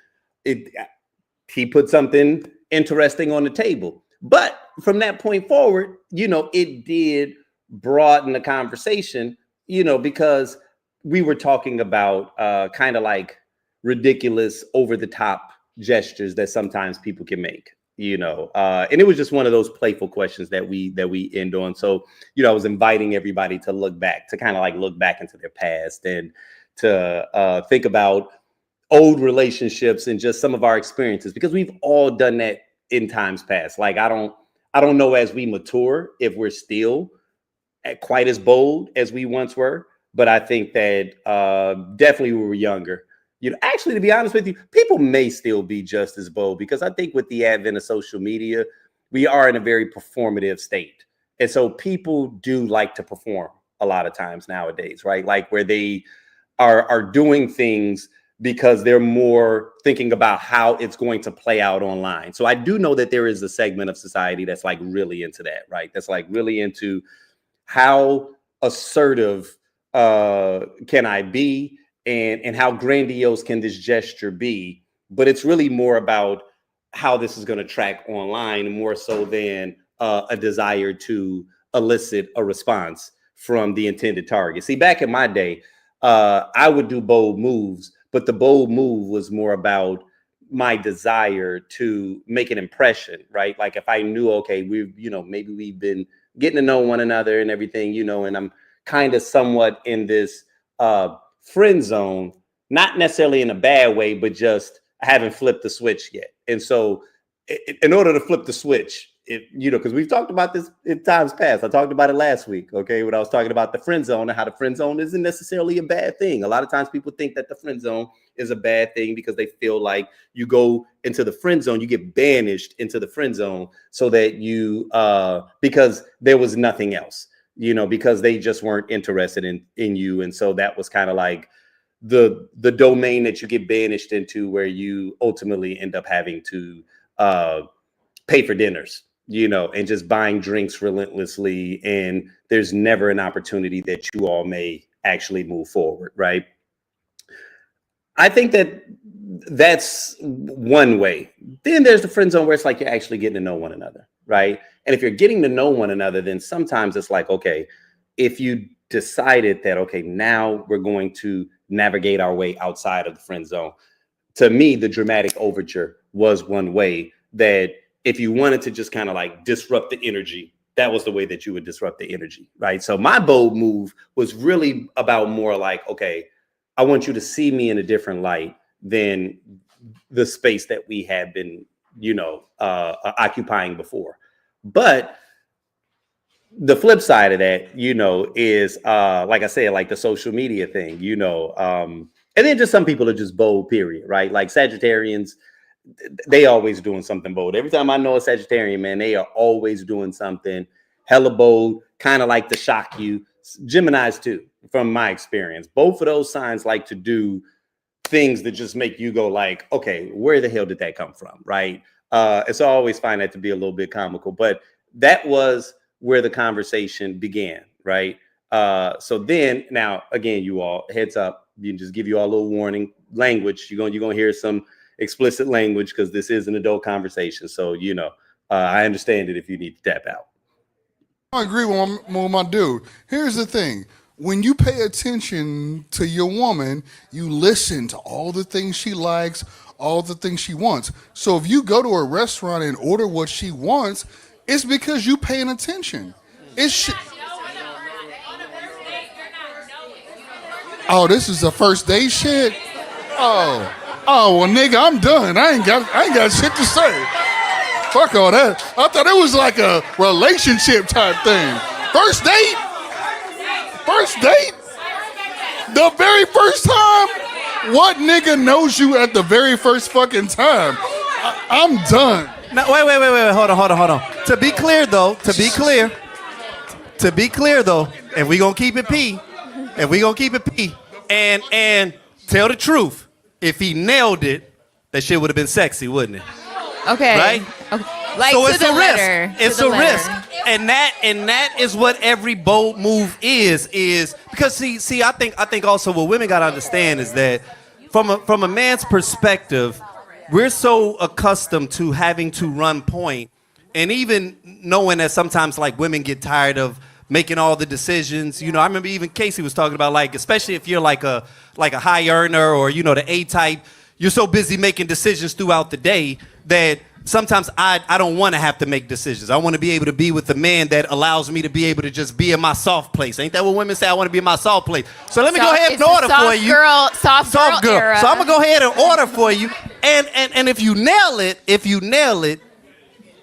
he put something interesting on the table. But from that point forward, it did broaden the conversation, because we were talking about kind of like ridiculous, over the top gestures that sometimes people can make. And it was just one of those playful questions that we end on. So, I was inviting everybody to look back into their past and to think about old relationships and just some of our experiences, because we've all done that in times past. Like, I don't know as we mature if we're still quite as bold as we once were, but I think that definitely when we were younger. Actually, to be honest with you, people may still be just as bold, because I think with the advent of social media, we are in a very performative state. And so people do like to perform a lot of times nowadays, right? Like where they are doing things because they're more thinking about how it's going to play out online. So I do know that there is a segment of society that's like really into that, right? That's like really into how assertive can I be? And how grandiose can this gesture be? But it's really more about how this is going to track online, more so than a desire to elicit a response from the intended target. See, back in my day, I would do bold moves, but the bold move was more about my desire to make an impression, right? Like if I knew, okay, maybe we've been getting to know one another and everything, and I'm kind of somewhat in this friend zone, not necessarily in a bad way, but just I haven't flipped the switch yet. And so in order to flip the switch, because we've talked about this in times past. I talked about it last week, okay, when I was talking about the friend zone and how the friend zone isn't necessarily a bad thing. A lot of times people think that the friend zone is a bad thing because they feel like you go into the friend zone, you get banished into the friend zone so that you, because there was nothing else, because they just weren't interested in you. And so that was kind of like the domain that you get banished into, where you ultimately end up having to pay for dinners, and just buying drinks relentlessly. And there's never an opportunity that you all may actually move forward, right? I think that's one way. Then there's the friend zone where it's like you're actually getting to know one another, right? And if you're getting to know one another, then sometimes it's like, okay, if you decided that, okay, now we're going to navigate our way outside of the friend zone. To me, the dramatic overture was one way that if you wanted to just kind of like disrupt the energy, that was the way that you would disrupt the energy, right? So my bold move was really about more like, okay, I want you to see me in a different light than the space that we had been, occupying before. But the flip side of that, is like I said, like the social media thing, and then just some people are just bold, period, right? Like Sagittarians, they always doing something bold. Every time I know a Sagittarian, man, they are always doing something hella bold, kind of like to shock you. Geminis too, from my experience. Both of those signs like to do things that just make you go like, okay, where the hell did that come from, right? And so I always find that to be a little bit comical, but that was where the conversation began, right? So then, now, again, you all, heads up, you just give you all a little warning, language, you're gonna hear some explicit language because this is an adult conversation. So, I understand it if you need to tap out. I agree with my dude. Here's the thing. When you pay attention to your woman, you listen to all the things she likes, all the things she wants. So if you go to a restaurant and order what she wants, it's because you paying attention. Oh, this is a first date shit? Oh, well, nigga, I'm done. I ain't got shit to say. Fuck all that. I thought it was like a relationship type thing. First date? First date? The very first time? What nigga knows you at the very first fucking time? I'm done. Now, wait, hold on. To be clear though, and we gonna keep it P, and tell the truth, if he nailed it, that shit would have been sexy, wouldn't it? Okay. Right? Okay. Like so to it's the a letter. risk. It's to a the risk. letter. And that is what every bold move is because see, I think also what women gotta understand is that from a man's perspective, we're so accustomed to having to run point, and even knowing that sometimes like women get tired of making all the decisions. I remember even Casey was talking about, like, especially if you're like a high earner or the A type, you're so busy making decisions throughout the day that sometimes I don't want to have to make decisions. I want to be able to be with the man that allows me to be able to just be in my soft place. Ain't that what women say? I want to be in my soft place. So let me go ahead and order for you. Soft girl era. So I'm gonna go ahead and order for you. And if you nail it,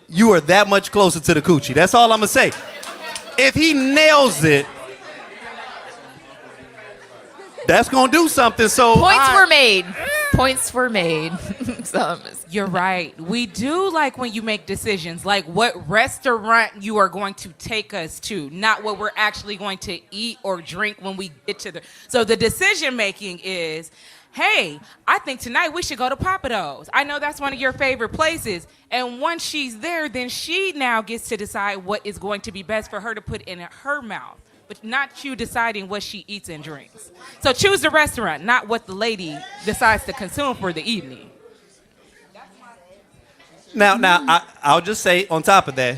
you are that much closer to the coochie. That's all I'm gonna say. If he nails it, that's gonna do something. So Points were made. You're right. We do like when you make decisions, like what restaurant you are going to take us to, not what we're actually going to eat or drink when we get to the. So the decision making is, hey, I think tonight we should go to Papados. I know that's one of your favorite places. And once she's there, then she now gets to decide what is going to be best for her to put in her mouth, but not you deciding what she eats and drinks. So choose the restaurant, not what the lady decides to consume for the evening. Now, I'll just say on top of that,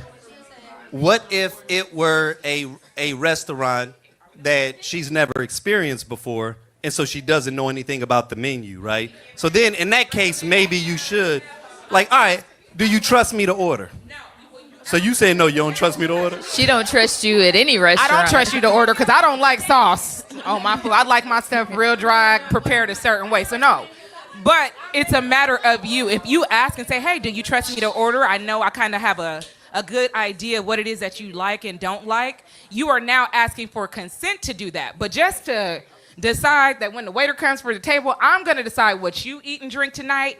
what if it were a restaurant that she's never experienced before, and so she doesn't know anything about the menu, right? So then in that case, maybe you should, like, all right, do you trust me to order? So you say no, you don't trust me to order? She don't trust you at any restaurant. I don't trust you to order because I don't like sauce on my food. I like my stuff real dry, prepared a certain way. So no. But it's a matter of you. If you ask and say, hey, do you trust me to order? I know I kind of have a good idea of what it is that you like and don't like. You are now asking for consent to do that. But just to decide that when the waiter comes for the table, I'm going to decide what you eat and drink tonight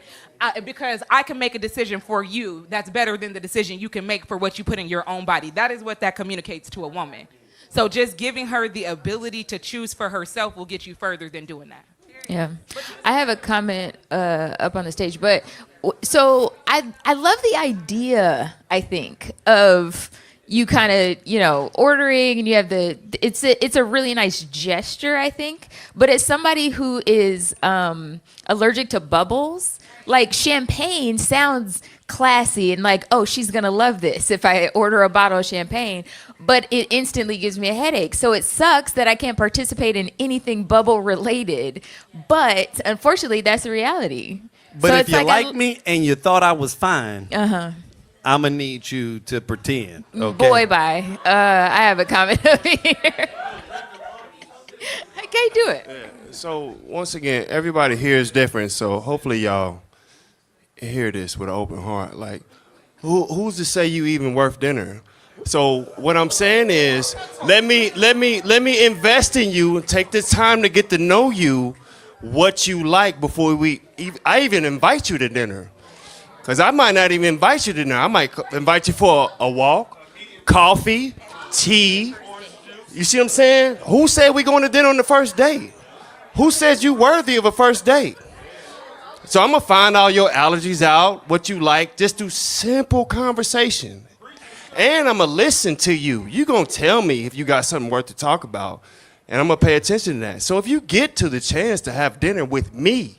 because I can make a decision for you that's better than the decision you can make for what you put in your own body. That is what that communicates to a woman. So just giving her the ability to choose for herself will get you further than doing that. Yeah. I have a comment up on the stage, but so I love the idea, I think, of you kind of, ordering and you have it's a really nice gesture, I think. But as somebody who is allergic to bubbles, like champagne sounds classy and like, oh, she's going to love this if I order a bottle of champagne, but it instantly gives me a headache. So it sucks that I can't participate in anything bubble related, but unfortunately that's the reality. But so if you like me and you thought I was fine, I'm going to need you to pretend. Okay? Boy, bye. I have a comment over here. I can't do it. Yeah. So once again, everybody here is different. So hopefully y'all hear this with an open heart. Like, who's to say you even worth dinner? So what I'm saying is, let me invest in you and take the time to get to know you, what you like before I even invite you to dinner. Because I might not even invite you to dinner. I might invite you for a walk, coffee, tea. You see what I'm saying? Who said we going to dinner on the first date? Who says you worthy of a first date? So I'm going to find all your allergies out, what you like, just do simple conversation. And I'm going to listen to you. You're going to tell me if you got something worth to talk about. And I'm going to pay attention to that. So if you get to the chance to have dinner with me,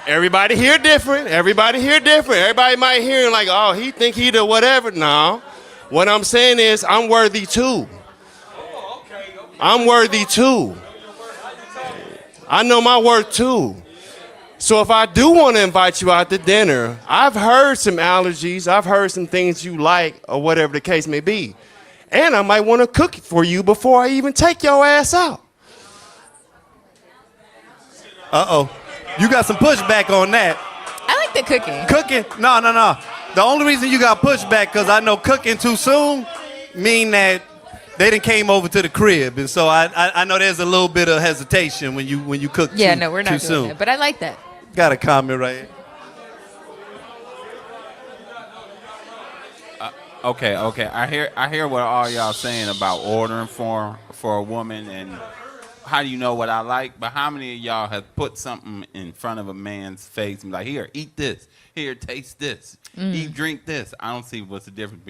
everybody here different. Everybody here different. Everybody might hear like, oh, he think he the whatever. No. What I'm saying is I'm worthy too. I'm worthy too. I know my worth too. So if I do want to invite you out to dinner, I've heard some allergies, I've heard some things you like or whatever the case may be. And I might want to cook it for you before I even take your ass out. Uh-oh. You got some pushback on that. I like the cooking. Cooking? No. The only reason you got pushback because I know cooking too soon mean that they done came over to the crib, and so I know there's a little bit of hesitation when you cook Yeah, too, no, we're too not doing soon. that, but I like that. Got a comment right here. Okay. I hear what all y'all saying about ordering for a woman and how do you know what I like? But how many of y'all have put something in front of a man's face and be like, here, eat this. Here, taste this. Eat, drink this. I don't see what's the difference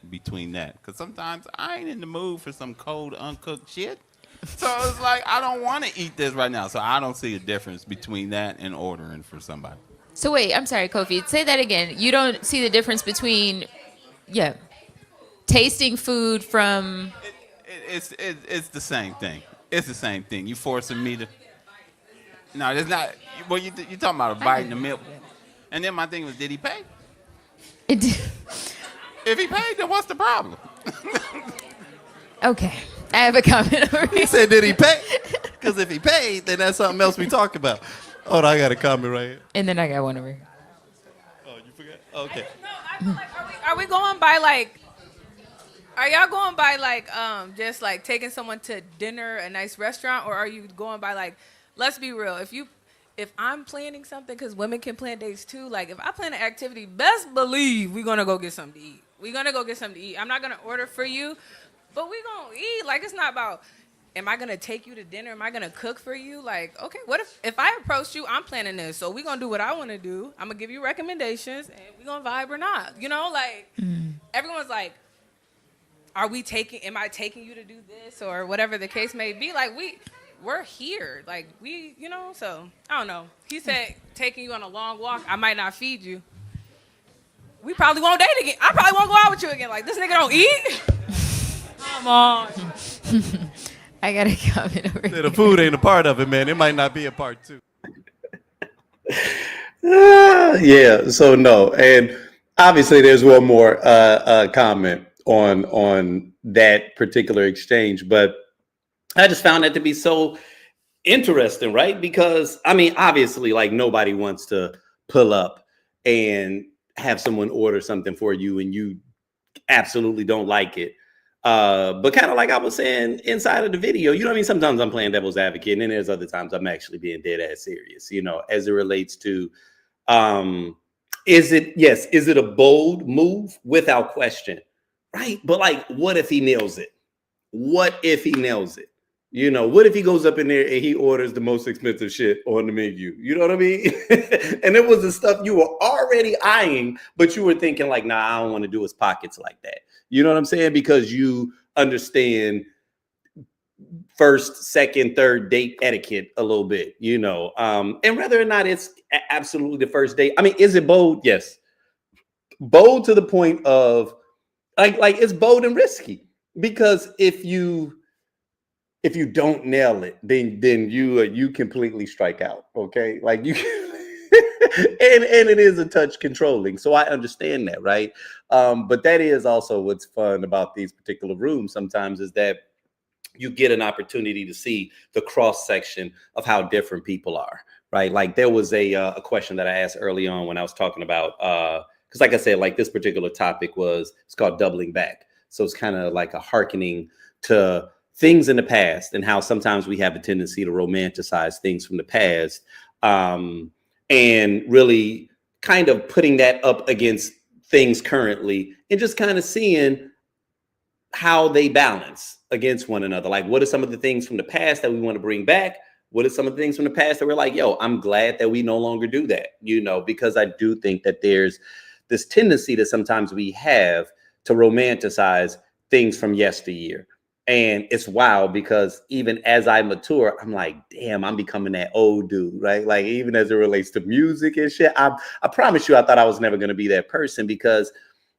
between that. Because sometimes I ain't in the mood for some cold, uncooked shit. So it's like, I don't want to eat this right now. So I don't see a difference between that and ordering for somebody. So wait, I'm sorry, Kofi. Say that again. You don't see the difference between, tasting food from... It's the same thing. It's the same thing. You forcing me to... No, it's not... Well, you talking about a bite in the middle. And then my thing was, did he pay? If he paid, then what's the problem? Okay. I have a comment over here. He said, did he pay? Because if he paid, then that's something else we talk about. Oh, I got a comment right here. And then I got one over here. Oh, you forgot? Okay. No, I feel like, are we going by like... Are y'all going by like just like taking someone to dinner, a nice restaurant, or are you going by like, let's be real, if I'm planning something, because women can plan dates too, like if I plan an activity, best believe we're gonna go get something to eat. We're gonna go get something to eat. I'm not gonna order for you, but we're gonna eat. Like it's not about, am I gonna take you to dinner? Am I gonna cook for you? Like, okay, what if I approach you, I'm planning this, so we're gonna do what I wanna do. I'm gonna give you recommendations, and we're gonna vibe or not. You know, like everyone's like, am I taking you to do this or whatever the case may be? Like we're here. Like so I don't know. He said taking you on a long walk, I might not feed you. We probably won't date again. I probably won't go out with you again. Like this nigga don't eat. Come on. I got a comment over here. The food ain't a part of it, man. It might not be a part two. Yeah, so no, and obviously there's one more comment on that particular exchange, but I just found that to be so interesting, right? Because I mean, obviously, like nobody wants to pull up and have someone order something for you and you absolutely don't like it. But kind of like I was saying inside of the video, you know what I mean? Sometimes I'm playing devil's advocate, and then there's other times I'm actually being dead ass serious, you know, as it relates to is it a bold move? Without question, right? But like, what if he nails it? What if he nails it? You know, what if he goes up in there and he orders the most expensive shit on the menu? You know what I mean? And it was the stuff you were already eyeing, but you were thinking like, nah, I don't want to do his pockets like that. You know what I'm saying? Because you understand first, second, third date etiquette a little bit, you know. And whether or not it's absolutely the first date. I mean, is it bold? Yes. Bold to the point of like it's bold and risky. Because if you don't nail it, then you completely strike out. Okay, like you, and it is a touch controlling. So I understand that, right? But that is also what's fun about these particular rooms. Sometimes is that you get an opportunity to see the cross section of how different people are, right? Like there was a question that I asked early on when I was talking about because, like I said, like this particular topic it's called doubling back. So it's kind of like a hearkening to things in the past and how sometimes we have a tendency to romanticize things from the past, and really kind of putting that up against things currently and just kind of seeing how they balance against one another. Like, what are some of the things from the past that we want to bring back? What are some of the things from the past that we're like, yo, I'm glad that we no longer do that, you know, because I do think that there's this tendency that sometimes we have to romanticize things from yesteryear. And it's wild because even as I mature, I'm like, damn, I'm becoming that old dude, right? Like even as it relates to music and shit, I promise you, I thought I was never going to be that person because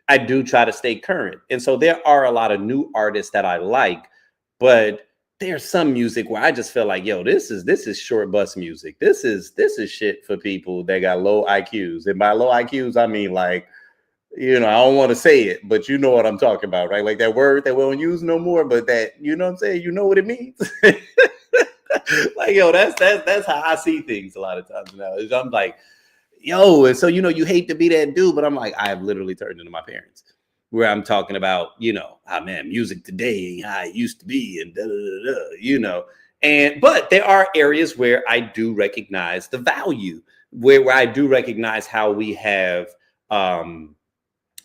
I do try to stay current. And so there are a lot of new artists that I like, but there's some music where I just feel like, yo, this is short bus music. This is shit for people that got low IQs. And by low IQs, I mean like, you know, I don't want to say it, but you know what I'm talking about, right? Like that word that we don't use no more, but that, you know what I'm saying? You know what it means? Like, yo, that's how I see things a lot of times now. I'm like, yo, and so, you know, you hate to be that dude, but I'm like, I have literally turned into my parents where I'm talking about, you know, man, music today ain't how it used to be and you know. But there are areas where I do recognize the value, where I do recognize how we have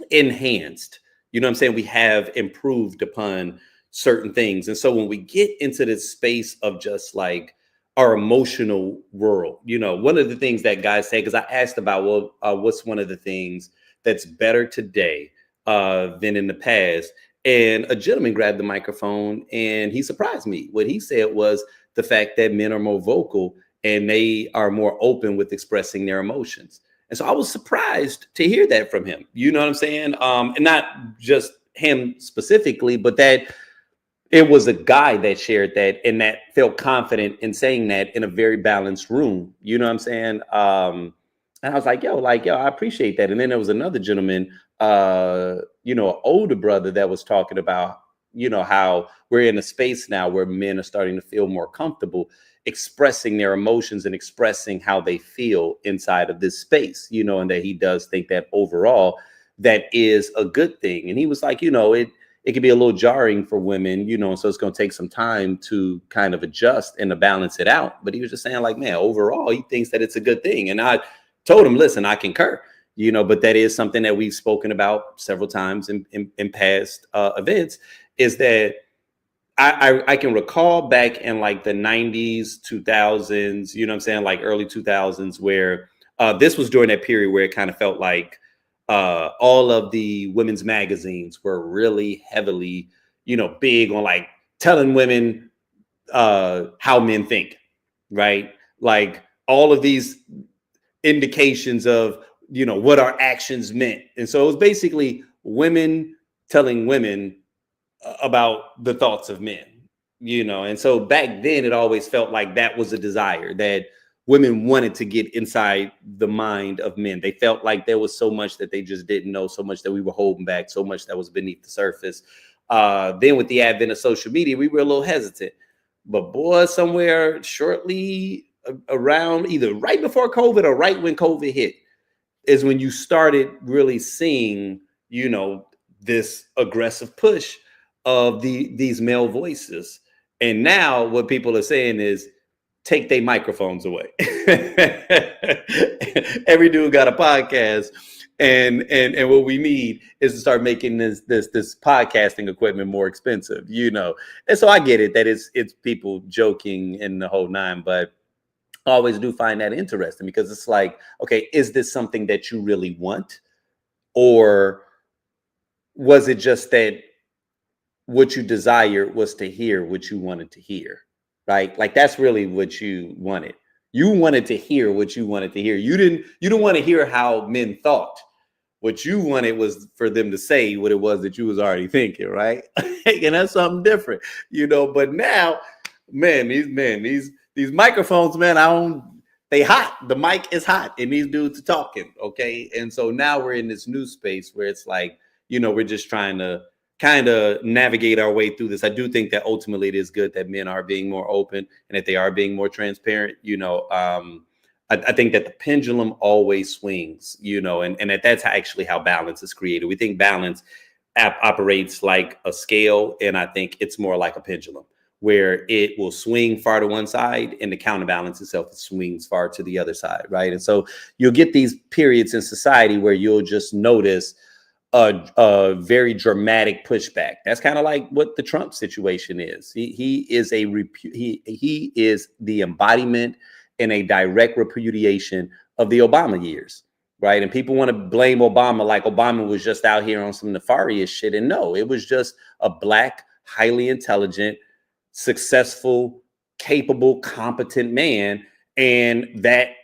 enhanced, you know what I'm saying? We have improved upon certain things. And so when we get into this space of just like our emotional world, you know, one of the things that guys say, because I asked about, well, what's one of the things that's better today than in the past? And a gentleman grabbed the microphone and he surprised me. What he said was the fact that men are more vocal and they are more open with expressing their emotions. And so I was surprised to hear that from him. You know what I'm saying? And not just him specifically, but that it was a guy that shared that and that felt confident in saying that in a very balanced room. You know what I'm saying? And I was like, yo, I appreciate that. And then there was another gentleman, you know, an older brother that was talking about, you know, how we're in a space now where men are starting to feel more comfortable expressing their emotions and expressing how they feel inside of this space, you know, and that he does think that overall that is a good thing. And he was like, you know, it can be a little jarring for women, you know, and so it's going to take some time to kind of adjust and to balance it out. But he was just saying like, man, overall, he thinks that it's a good thing. And I told him, listen, I concur, you know, but that is something that we've spoken about several times in past events, is that I can recall back in like the 90s, 2000s, you know what I'm saying, like early 2000s, where this was during that period where it kind of felt like all of the women's magazines were really heavily, you know, big on like telling women how men think, right? Like all of these indications of, you know, what our actions meant. And so it was basically women telling women about the thoughts of men, And so back then it always felt like that was a desire, that women wanted to get inside the mind of men. They felt like there was so much that they just didn't know, so much that we were holding back, so much that was beneath the surface. Then with the advent of social media, we were a little hesitant. But boy, somewhere shortly around either right before COVID or right when COVID hit is when you started really seeing, this aggressive push of these male voices. And now what people are saying is take their microphones away. Every dude got a podcast. And what we need is to start making this podcasting equipment more expensive, And so I get it that it's people joking and the whole nine, but I always do find that interesting because it's like, okay, is this something that you really want? Or was it just that what you desired was to hear what you wanted to hear, right? Like that's really what you wanted. You wanted to hear what you wanted to hear. You didn't want to hear how men thought. What you wanted was for them to say what it was that you was already thinking, right? And that's something different, But now, these microphones, man, they hot. The mic is hot, and these dudes are talking, okay? And so now we're in this new space where it's like, we're just trying to kind of navigate our way through this. I do think that ultimately it is good that men are being more open and that they are being more transparent, I think that the pendulum always swings, and that's actually how balance is created. We think balance operates like a scale, and I think it's more like a pendulum where it will swing far to one side and the counterbalance itself swings far to the other side, right? And so you'll get these periods in society where you'll just notice a very dramatic pushback. That's kind of like what the Trump situation is. He is he is the embodiment and a direct repudiation of the Obama years, right? And people want to blame Obama like Obama was just out here on some nefarious shit. And no, it was just a Black, highly intelligent, successful, capable, competent man. And that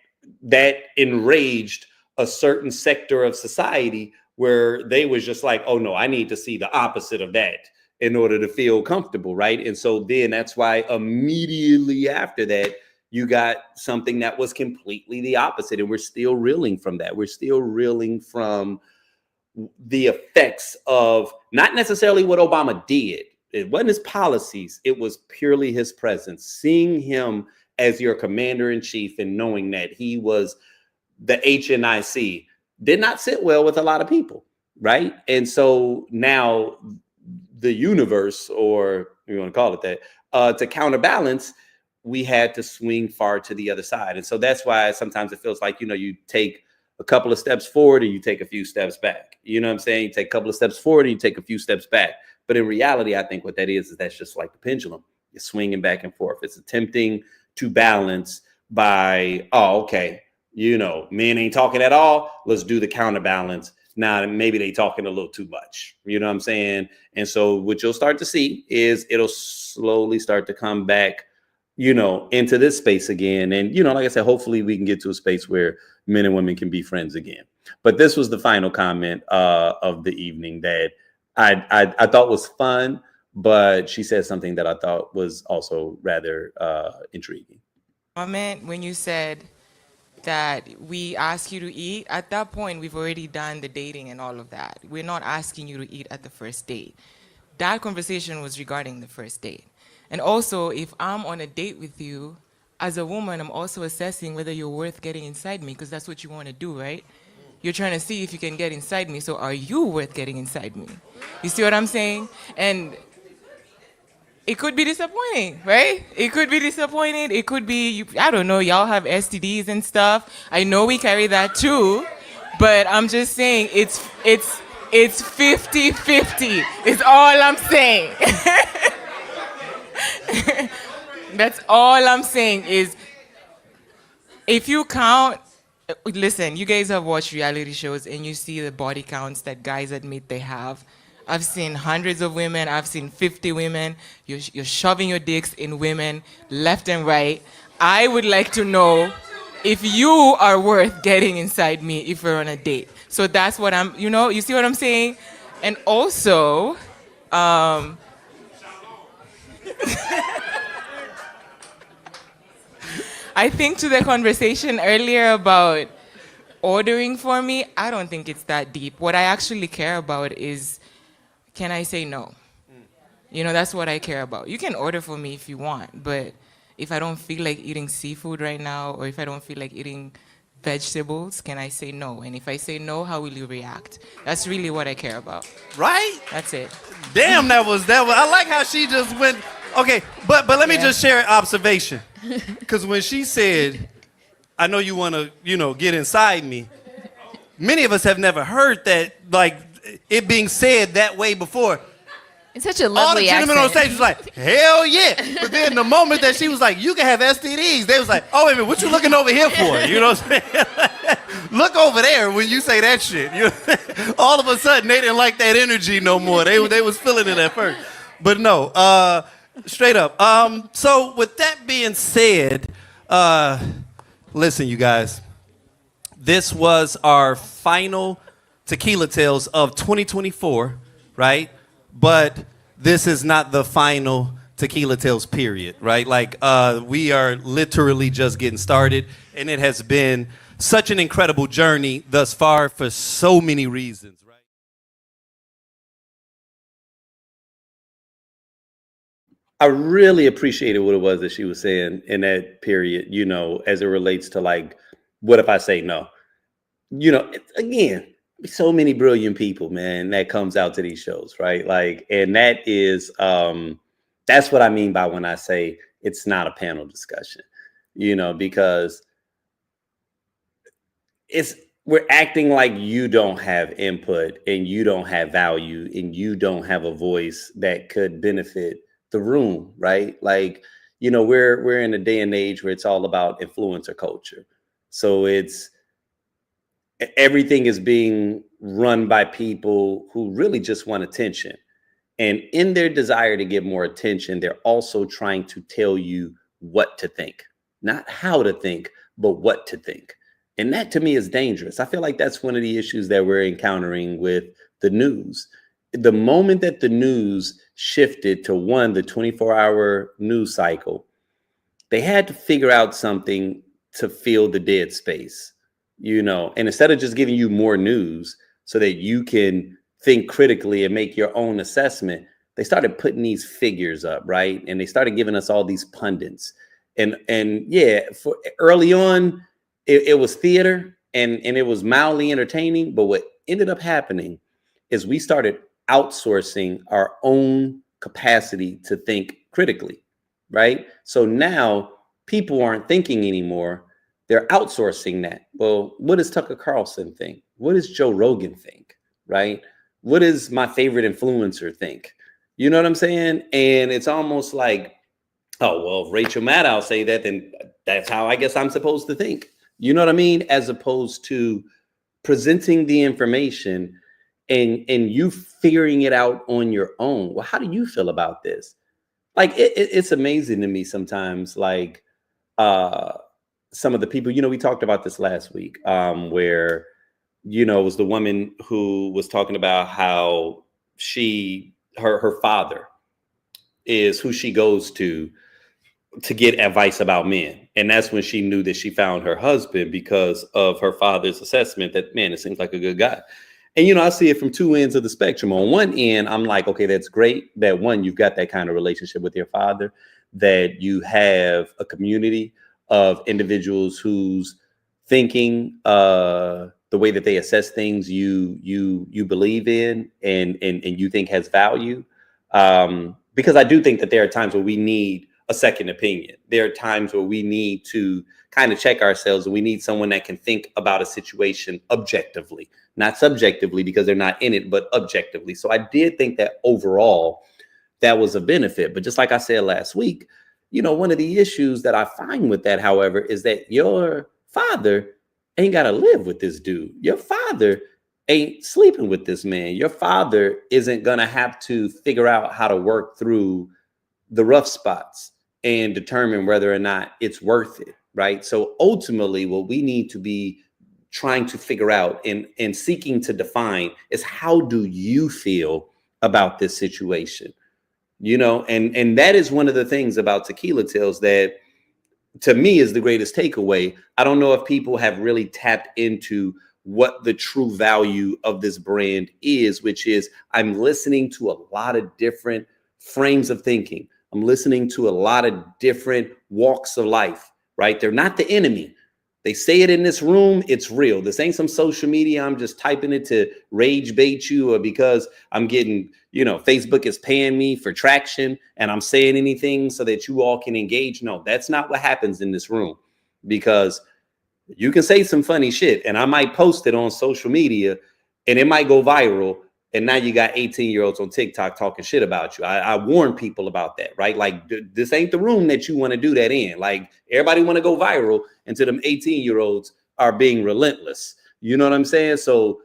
enraged a certain sector of society where they was just like, oh no, I need to see the opposite of that in order to feel comfortable, right? And so then that's why immediately after that, you got something that was completely the opposite. And we're still reeling from that. We're still reeling from the effects of not necessarily what Obama did. It wasn't his policies. It was purely his presence. Seeing him as your commander in chief and knowing that he was the HNIC did not sit well with a lot of people, right? And so now the universe, or you want to call it that, to counterbalance, we had to swing far to the other side. And so that's why sometimes it feels like, you take a couple of steps forward and you take a few steps back. You know what I'm saying? You take a couple of steps forward and you take a few steps back. But in reality, I think what that is that's just like the pendulum. It's swinging back and forth. It's attempting to balance by, oh, okay, men ain't talking at all. Let's do the counterbalance. Now, maybe they talking a little too much. You know what I'm saying? And so what you'll start to see is it'll slowly start to come back into this space again. And, like I said, hopefully we can get to a space where men and women can be friends again. But this was the final comment of the evening that I thought was fun, but she said something that I thought was also rather intriguing. Moment when you said that we ask you to eat, at that point, we've already done the dating and all of that. We're not asking you to eat at the first date. That conversation was regarding the first date. And also, if I'm on a date with you, as a woman, I'm also assessing whether you're worth getting inside me, because that's what you want to do, right? You're trying to see if you can get inside me, so are you worth getting inside me? You see what I'm saying? And it could be disappointing, right? It could be disappointing. It could be, I don't know, y'all have STDs and stuff. I know we carry that too, but I'm just saying it's 50-50 is all I'm saying. That's all I'm saying is, if you count, listen, you guys have watched reality shows and you see the body counts that guys admit they have. I've seen hundreds of women. I've seen 50 women. You're shoving your dicks in women left and right. I would like to know if you are worth getting inside me if we're on a date. So that's what you see what I'm saying? And also, I think to the conversation earlier about ordering for me, I don't think it's that deep. What I actually care about is, can I say no? You know, that's what I care about. You can order for me if you want, but if I don't feel like eating seafood right now, or if I don't feel like eating vegetables, can I say no? And if I say no, how will you react? That's really what I care about. Right? That's it. Damn, that was. I like how she just went. Okay, but let me just share an observation. Because when she said, I know you want to, get inside me, many of us have never heard that, like, it being said that way before. It's such a All the lovely gentlemen on accent. stage was like, hell yeah. But then the moment that she was like, you can have STDs, they was like, oh, wait a minute, what you looking over here for? You know what I'm saying? Look over there when you say that shit. All of a sudden, they didn't like that energy no more. They was feeling it at first. But no, straight up. So with that being said, listen, you guys, this was our final Tequila Tales of 2024, right? But this is not the final Tequila Tales period, right? Like, we are literally just getting started, and it has been such an incredible journey thus far for so many reasons, right? I really appreciated what it was that she was saying in that period, as it relates to, like, what if I say no? Again, so many brilliant people, man, that comes out to these shows, right? Like, and that is, that's what I mean by when I say it's not a panel discussion, because we're acting like you don't have input and you don't have value and you don't have a voice that could benefit the room, right? Like, we're in a day and age where it's all about influencer culture. So everything is being run by people who really just want attention. And in their desire to get more attention, they're also trying to tell you what to think, not how to think, but what to think. And that to me is dangerous. I feel like that's one of the issues that we're encountering with the news. The moment that the news shifted to the 24-hour news cycle, they had to figure out something to fill the dead space. And instead of just giving you more news so that you can think critically and make your own assessment, they started putting these figures up, right? And they started giving us all these pundits. And yeah, for early on, it was theater and it was mildly entertaining. But what ended up happening is we started outsourcing our own capacity to think critically, right? So now people aren't thinking anymore. They're outsourcing that. Well, what does Tucker Carlson think? What does Joe Rogan think, right? What does my favorite influencer think? You know what I'm saying? And it's almost like, oh, well, if Rachel Maddow say that, then that's how I guess I'm supposed to think. You know what I mean? As opposed to presenting the information and you figuring it out on your own. Well, how do you feel about this? Like, it's amazing to me sometimes, like, some of the people, we talked about this last week, where, it was the woman who was talking about how her father is who she goes to get advice about men. And that's when she knew that she found her husband because of her father's assessment that, man, it seems like a good guy. And, I see it from two ends of the spectrum. On one end, I'm like, okay, that's great that you've got that kind of relationship with your father, that you have a community of individuals whose thinking, the way that they assess things, you believe in and you think has value. Because I do think that there are times where we need a second opinion. There are times where we need to kind of check ourselves, and we need someone that can think about a situation objectively, not subjectively because they're not in it, but objectively. So I did think that overall that was a benefit. But just like I said last week, one of the issues that I find with that, however, is that your father ain't got to live with this dude. Your father ain't sleeping with this man. Your father isn't going to have to figure out how to work through the rough spots and determine whether or not it's worth it, right? So ultimately, what we need to be trying to figure out and seeking to define is, how do you feel about this situation? And that is one of the things about Tequila Tales, that to me is the greatest takeaway. I don't know if people have really tapped into what the true value of this brand is, which is I'm listening to a lot of different frames of thinking. I'm listening to a lot of different walks of life, right? They're not the enemy. They say it in this room, it's real. This ain't some social media. I'm just typing it to rage bait you, or because I'm getting, Facebook is paying me for traction and I'm saying anything so that you all can engage. No, that's not what happens in this room, because you can say some funny shit and I might post it on social media and it might go viral. And now you got 18-year-olds on TikTok talking shit about you. I warn people about that, right? Like, this ain't the room that you want to do that in. Like, everybody want to go viral until them 18-year-olds are being relentless. You know what I'm saying? So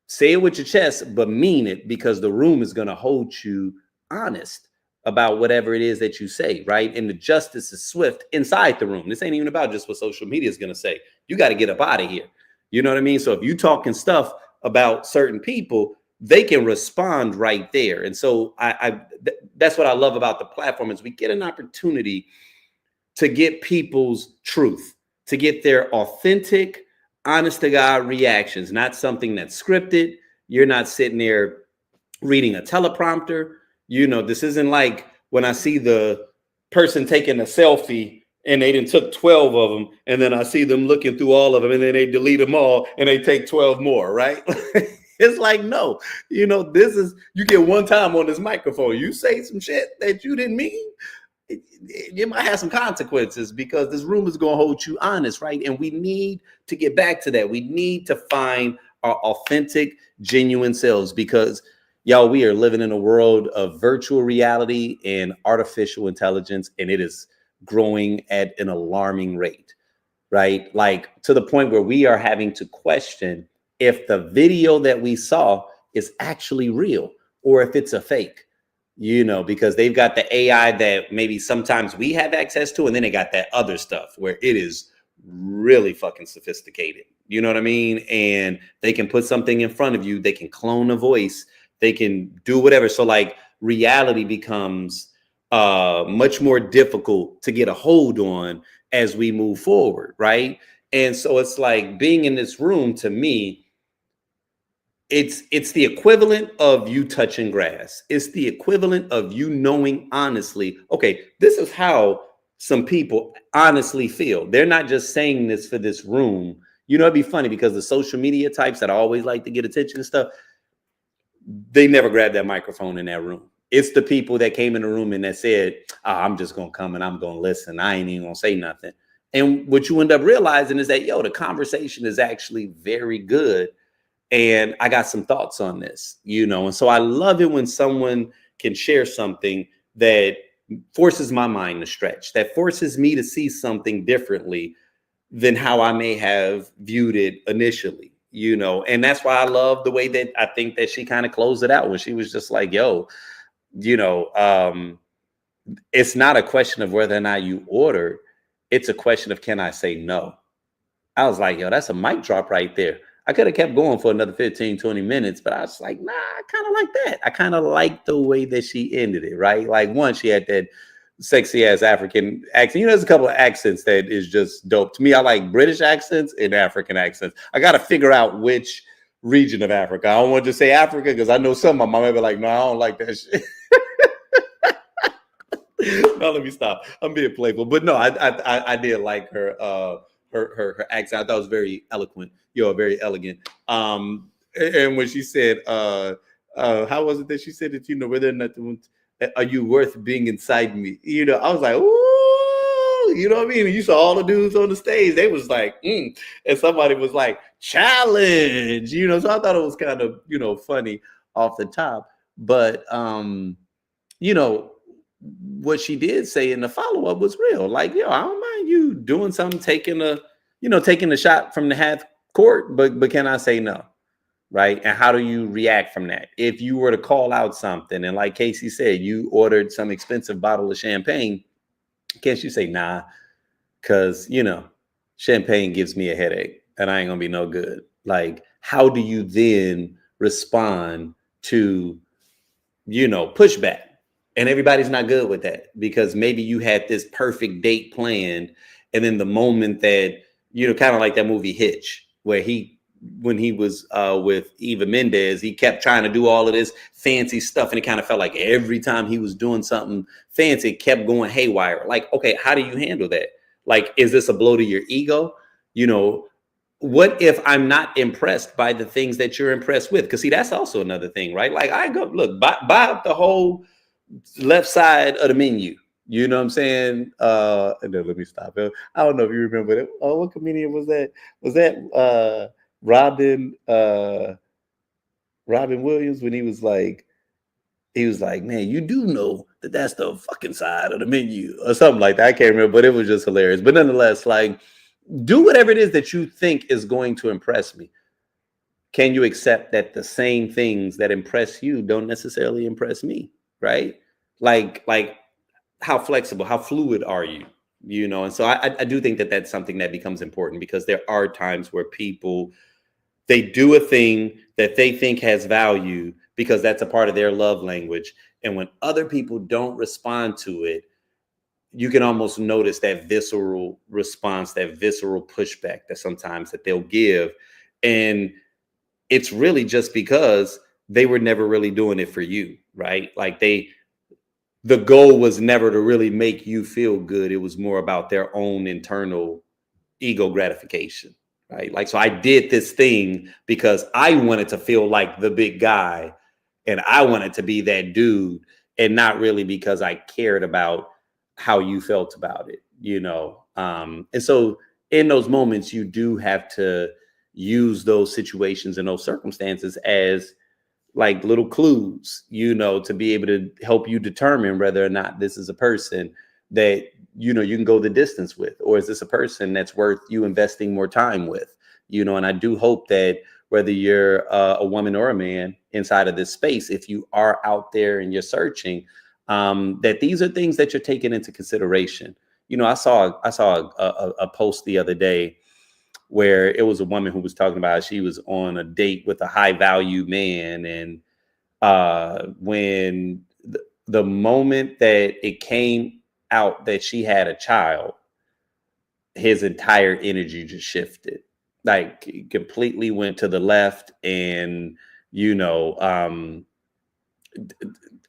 say it with your chest, but mean it, because the room is going to hold you honest about whatever it is that you say, right? And the justice is swift inside the room. This ain't even about just what social media is going to say. You got to get up out of here. You know what I mean? So if you talking stuff about certain people, they can respond right there. And so that's what I love about the platform, is we get an opportunity to get people's truth, to get their authentic, honest to God reactions, not something that's scripted. You're not sitting there reading a teleprompter. This isn't like when I see the person taking a selfie and they done took 12 of them, and then I see them looking through all of them and then they delete them all and they take 12 more, right? It's like, no, this is, you get one time on this microphone. You say some shit that you didn't mean, you might have some consequences, because this room is going to hold you honest, right? And we need to get back to that. We need to find our authentic, genuine selves, because y'all, we are living in a world of virtual reality and artificial intelligence, and it is growing at an alarming rate, right? Like, to the point where we are having to question if the video that we saw is actually real or if it's a fake, because they've got the AI that maybe sometimes we have access to, and then they got that other stuff where it is really fucking sophisticated. You know what I mean? And they can put something in front of you. They can clone a voice. They can do whatever. So like, reality becomes much more difficult to get a hold on as we move forward, right? And so it's like, being in this room, to me, it's the equivalent of you touching grass. It's the equivalent of you knowing honestly, okay, this is how some people honestly feel. They're not just saying this for this room. It'd be funny, because the social media types that always like to get attention and stuff, they never grab that microphone in that room. It's the people that came in the room and that said, I'm just going to come and I'm going to listen. I ain't even going to say nothing. And what you end up realizing is that, the conversation is actually very good. And I got some thoughts on this, and so I love it when someone can share something that forces my mind to stretch, that forces me to see something differently than how I may have viewed it initially, and that's why I love the way that I think that she kind of closed it out when she was just like, it's not a question of whether or not you ordered. It's a question of, can I say no? I was like, that's a mic drop right there. I could have kept going for another 15, 20 minutes, but I was like, nah, I kind of like that. I kind of like the way that she ended it, right? Like, one, she had that sexy ass African accent. There's a couple of accents that is just dope. To me, I like British accents and African accents. I got to figure out which region of Africa. I don't want to just say Africa, because I know some of them might be like, no, I don't like that shit. No, let me stop. I'm being playful. But no, I did like her accent. I thought it was very eloquent. Very elegant. And when she said, how was it that she said that, whether or not, are you worth being inside me? I was like, ooh, you know what I mean? And you saw all the dudes on the stage. They was like, and somebody was like, challenge, so I thought it was kind of, funny off the top. But, what she did say in the follow-up was real. Like, I don't mind you doing something, taking a shot from the half court, but can I say no? Right? And how do you react from that? If you were to call out something, and like Casey said, you ordered some expensive bottle of champagne, can't you say nah? Because, champagne gives me a headache and I ain't gonna be no good. Like, how do you then respond to, pushback? And everybody's not good with that, because maybe you had this perfect date planned And then the moment that, kind of like that movie Hitch, where when he was with Eva Mendes, he kept trying to do all of this fancy stuff. And it kind of felt like every time he was doing something fancy, it kept going haywire. Like, okay, how do you handle that? Like, is this a blow to your ego? What if I'm not impressed by the things that you're impressed with? Because see, that's also another thing, right? Like, I go, look, buy up the whole left side of the menu. You know what I'm saying? And then let me stop. I don't know if you remember that. Oh, what comedian was that? Was that Robin Williams, when he was like, man, you do know that that's the fucking side of the menu or something like that. I can't remember, but it was just hilarious. But nonetheless, like, do whatever it is that you think is going to impress me. Can you accept that the same things that impress you don't necessarily impress me, right? Like how flexible, how fluid are you? And so I do think that that's something that becomes important, because there are times where people, they do a thing that they think has value because that's a part of their love language. And when other people don't respond to it, you can almost notice that visceral response, that visceral pushback that sometimes that they'll give. And it's really just because they were never really doing it for you, right? Like the goal was never to really make you feel good. It was more about their own internal ego gratification, right? Like, so I did this thing because I wanted to feel like the big guy and I wanted to be that dude, and not really because I cared about how you felt about it, and so in those moments, you do have to use those situations and those circumstances as like little clues, to be able to help you determine whether or not this is a person that, you can go the distance with, or is this a person that's worth you investing more time with, and I do hope that whether you're a woman or a man inside of this space, if you are out there and you're searching, that these are things that you're taking into consideration. I saw a post the other day where it was a woman who was talking about she was on a date with a high value man. And when the moment that it came out that she had a child, his entire energy just shifted, like he completely went to the left. And,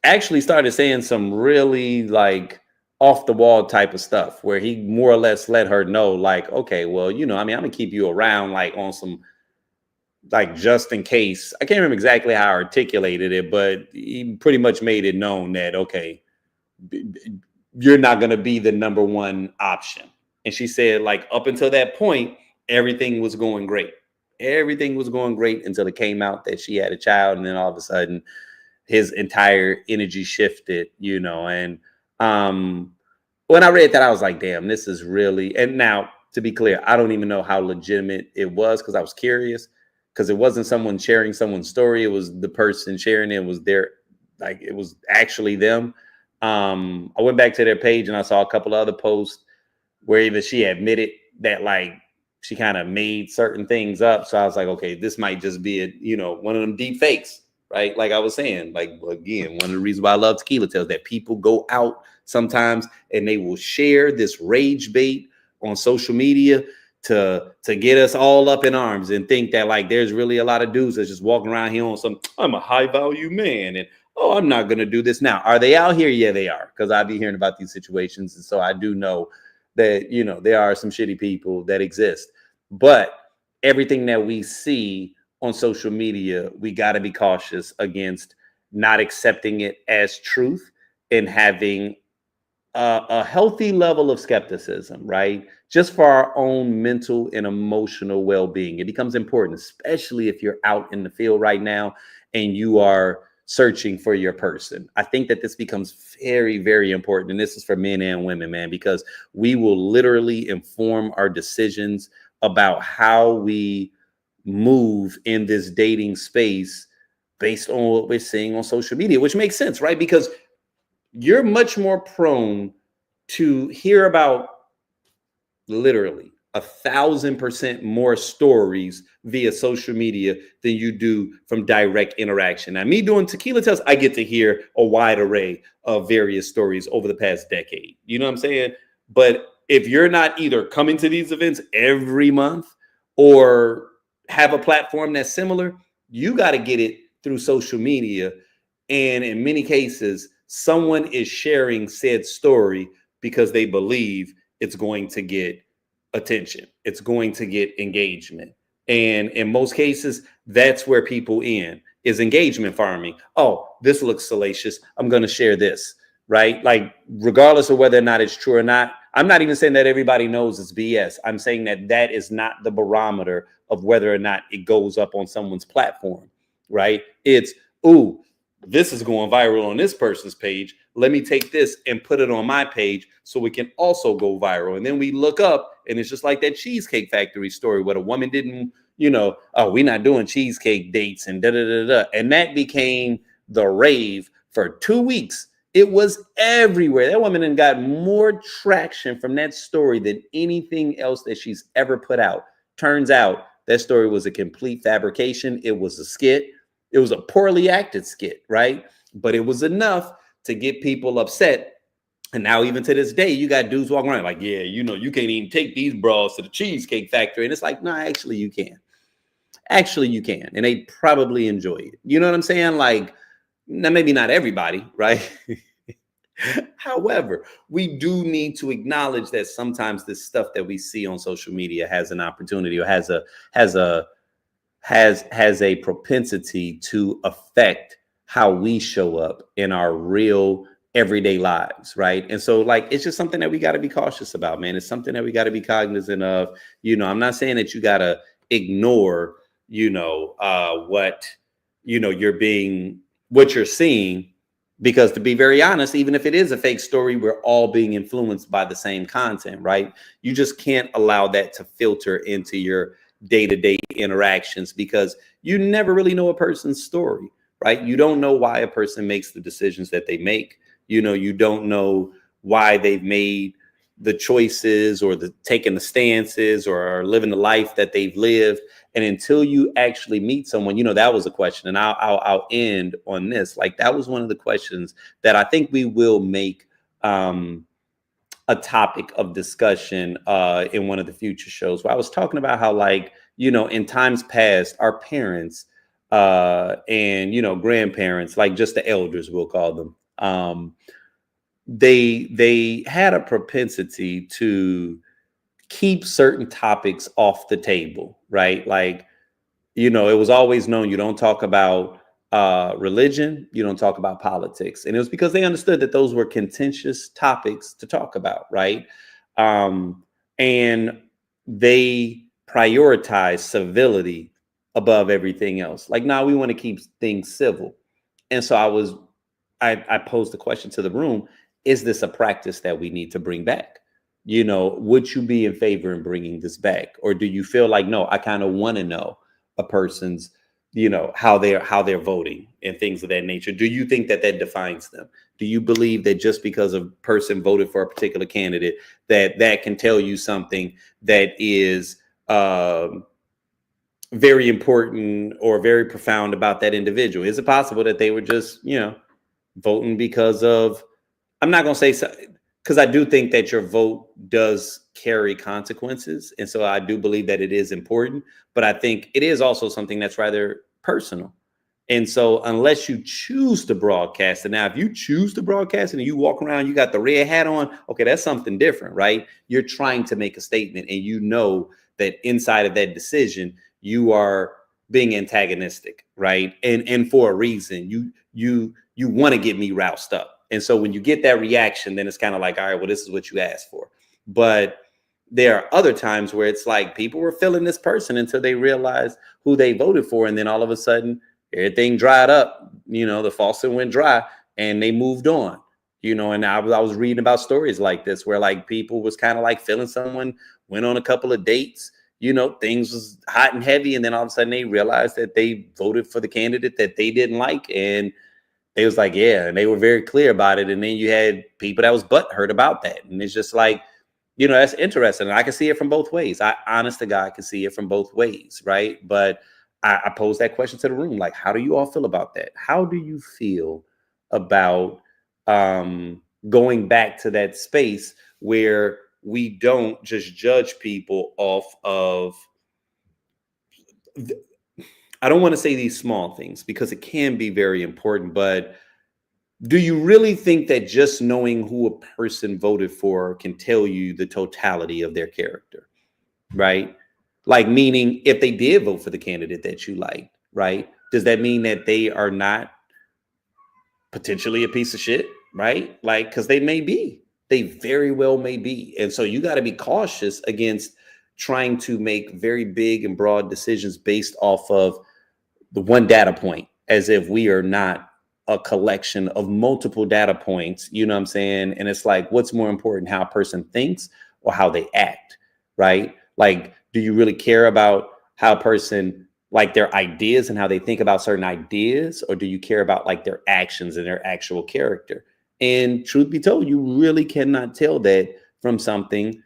actually started saying some really like off the wall type of stuff, where he more or less let her know, like, okay, well, I'm gonna keep you around, like on some, like, just in case. I can't remember exactly how I articulated it, but he pretty much made it known that, okay, you're not going to be the number one option. And she said, like, up until that point, everything was going great. Everything was going great until it came out that she had a child. And then all of a sudden, his entire energy shifted, and when I read that, I was like, damn, this is really, and now to be clear, I don't even know how legitimate it was, because I was curious, because it wasn't someone sharing someone's story. It was the person sharing it was their, like, it was actually them. I went back to their page and I saw a couple of other posts where even she admitted that, like, she kind of made certain things up. So I was like, okay, this might just be one of them deep fakes. Right. Like I was saying, like, again, one of the reasons why I love Tequila Tales, that people go out sometimes and they will share this rage bait on social media to get us all up in arms and think that, like, there's really a lot of dudes that's just walking around here on some, I'm a high value man, and, oh, I'm not going to do this now. Are they out here? Yeah, they are. Because I be hearing about these situations. And so I do know that, there are some shitty people that exist. But everything that we see on social media, we got to be cautious against not accepting it as truth and having a healthy level of skepticism, right? Just for our own mental and emotional well-being. It becomes important, especially if you're out in the field right now and you are searching for your person. I think that this becomes very, very important. And this is for men and women, man, because we will literally inform our decisions about how we move in this dating space based on what we're seeing on social media, which makes sense, right? Because you're much more prone to hear about literally 1,000% more stories via social media than you do from direct interaction. Now, me doing Tequila Tales, I get to hear a wide array of various stories over the past decade. You know what I'm saying? But if you're not either coming to these events every month or have a platform that's similar, you got to get it through social media. And in many cases, someone is sharing said story because they believe it's going to get attention, it's going to get engagement. And in most cases, that's where people end, is engagement farming. Oh, this looks salacious, I'm going to share this, right? Like, regardless of whether or not it's true or not, I'm not even saying that everybody knows it's BS. I'm saying that that is not the barometer of whether or not it goes up on someone's platform, right? It's, ooh, this is going viral on this person's page. Let me take this and put it on my page so we can also go viral. And then we look up and it's just like that Cheesecake Factory story where the woman didn't, oh, we're not doing cheesecake dates and da da da da. And that became the rave for 2 weeks. It was everywhere. That woman got more traction from that story than anything else that she's ever put out. Turns out that story was a complete fabrication. It was a skit. It was a poorly acted skit, right? But it was enough to get people upset. And now, even to this day, you got dudes walking around like, yeah, you can't even take these bras to the Cheesecake Factory. And it's like, no, actually you can. Actually you can. And they probably enjoy it. You know what I'm saying? Like, now, maybe not everybody, right? However, we do need to acknowledge that sometimes this stuff that we see on social media has an opportunity or has a propensity to affect how we show up in our real everyday lives, right? And so, like, it's just something that we got to be cautious about, man. It's something that we got to be cognizant of. I'm not saying that you got to ignore, what you're seeing, because, to be very honest, even if it is a fake story, we're all being influenced by the same content, right? You just can't allow that to filter into your day-to-day interactions, because you never really know a person's story, right? You don't know why a person makes the decisions that they make. You don't know why they've made the choices or taking the stances or are living the life that they've lived. And until you actually meet someone, that was a question. And I'll end on this. Like, that was one of the questions that I think we will make a topic of discussion in one of the future shows, where I was talking about how, like, in times past, our parents and grandparents, like just the elders, we'll call them, they had a propensity to keep certain topics off the table, right? Like, it was always known, you don't talk about religion, you don't talk about politics. And it was because they understood that those were contentious topics to talk about, right? And they prioritize civility above everything else. Like, now we want to keep things civil. And so I posed the question to the room: is this a practice that we need to bring back? Would you be in favor in bringing this back? Or do you feel like, no, I kind of want to know a person's, how they're voting and things of that nature? Do you think that defines them? Do you believe that just because a person voted for a particular candidate, that can tell you something that is very important or very profound about that individual? Is it possible that they were just, voting because of, I'm not going to say so, because I do think that your vote does carry consequences. And so I do believe that it is important, but I think it is also something that's rather personal. And so unless you choose to broadcast it, now, if you choose to broadcast it and you walk around, you got the red hat on, okay, that's something different, right? You're trying to make a statement, and that inside of that decision, you are being antagonistic, right? And for a reason, you want to get me roused up. And so when you get that reaction, then it's kind of like, all right, well, this is what you asked for. But there are other times where it's like people were feeling this person until they realized who they voted for. And then all of a sudden, everything dried up, the faucet went dry and they moved on, and I was reading about stories like this where, like, people was kind of like feeling someone, went on a couple of dates, things was hot and heavy. And then all of a sudden they realized that they voted for the candidate that they didn't like. And they was like, yeah, and they were very clear about it. And then you had people that was butthurt about that. And it's just like, that's interesting. And I can see it from both ways. Honest to God, can see it from both ways, right? But I posed that question to the room, like, how do you all feel about that? How do you feel about going back to that space where we don't just judge people off of, I don't want to say these small things because it can be very important, but do you really think that just knowing who a person voted for can tell you the totality of their character, right? Like, meaning if they did vote for the candidate that you like, right? Does that mean that they are not potentially a piece of shit, right? Like, because they very well may be. And so you got to be cautious against trying to make very big and broad decisions based off of the one data point, as if we are not a collection of multiple data points, you know what I'm saying? And it's like, what's more important, how a person thinks or how they act, right? Like, do you really care about how a person, like their ideas and how they think about certain ideas, or do you care about like their actions and their actual character? And truth be told, you really cannot tell that from something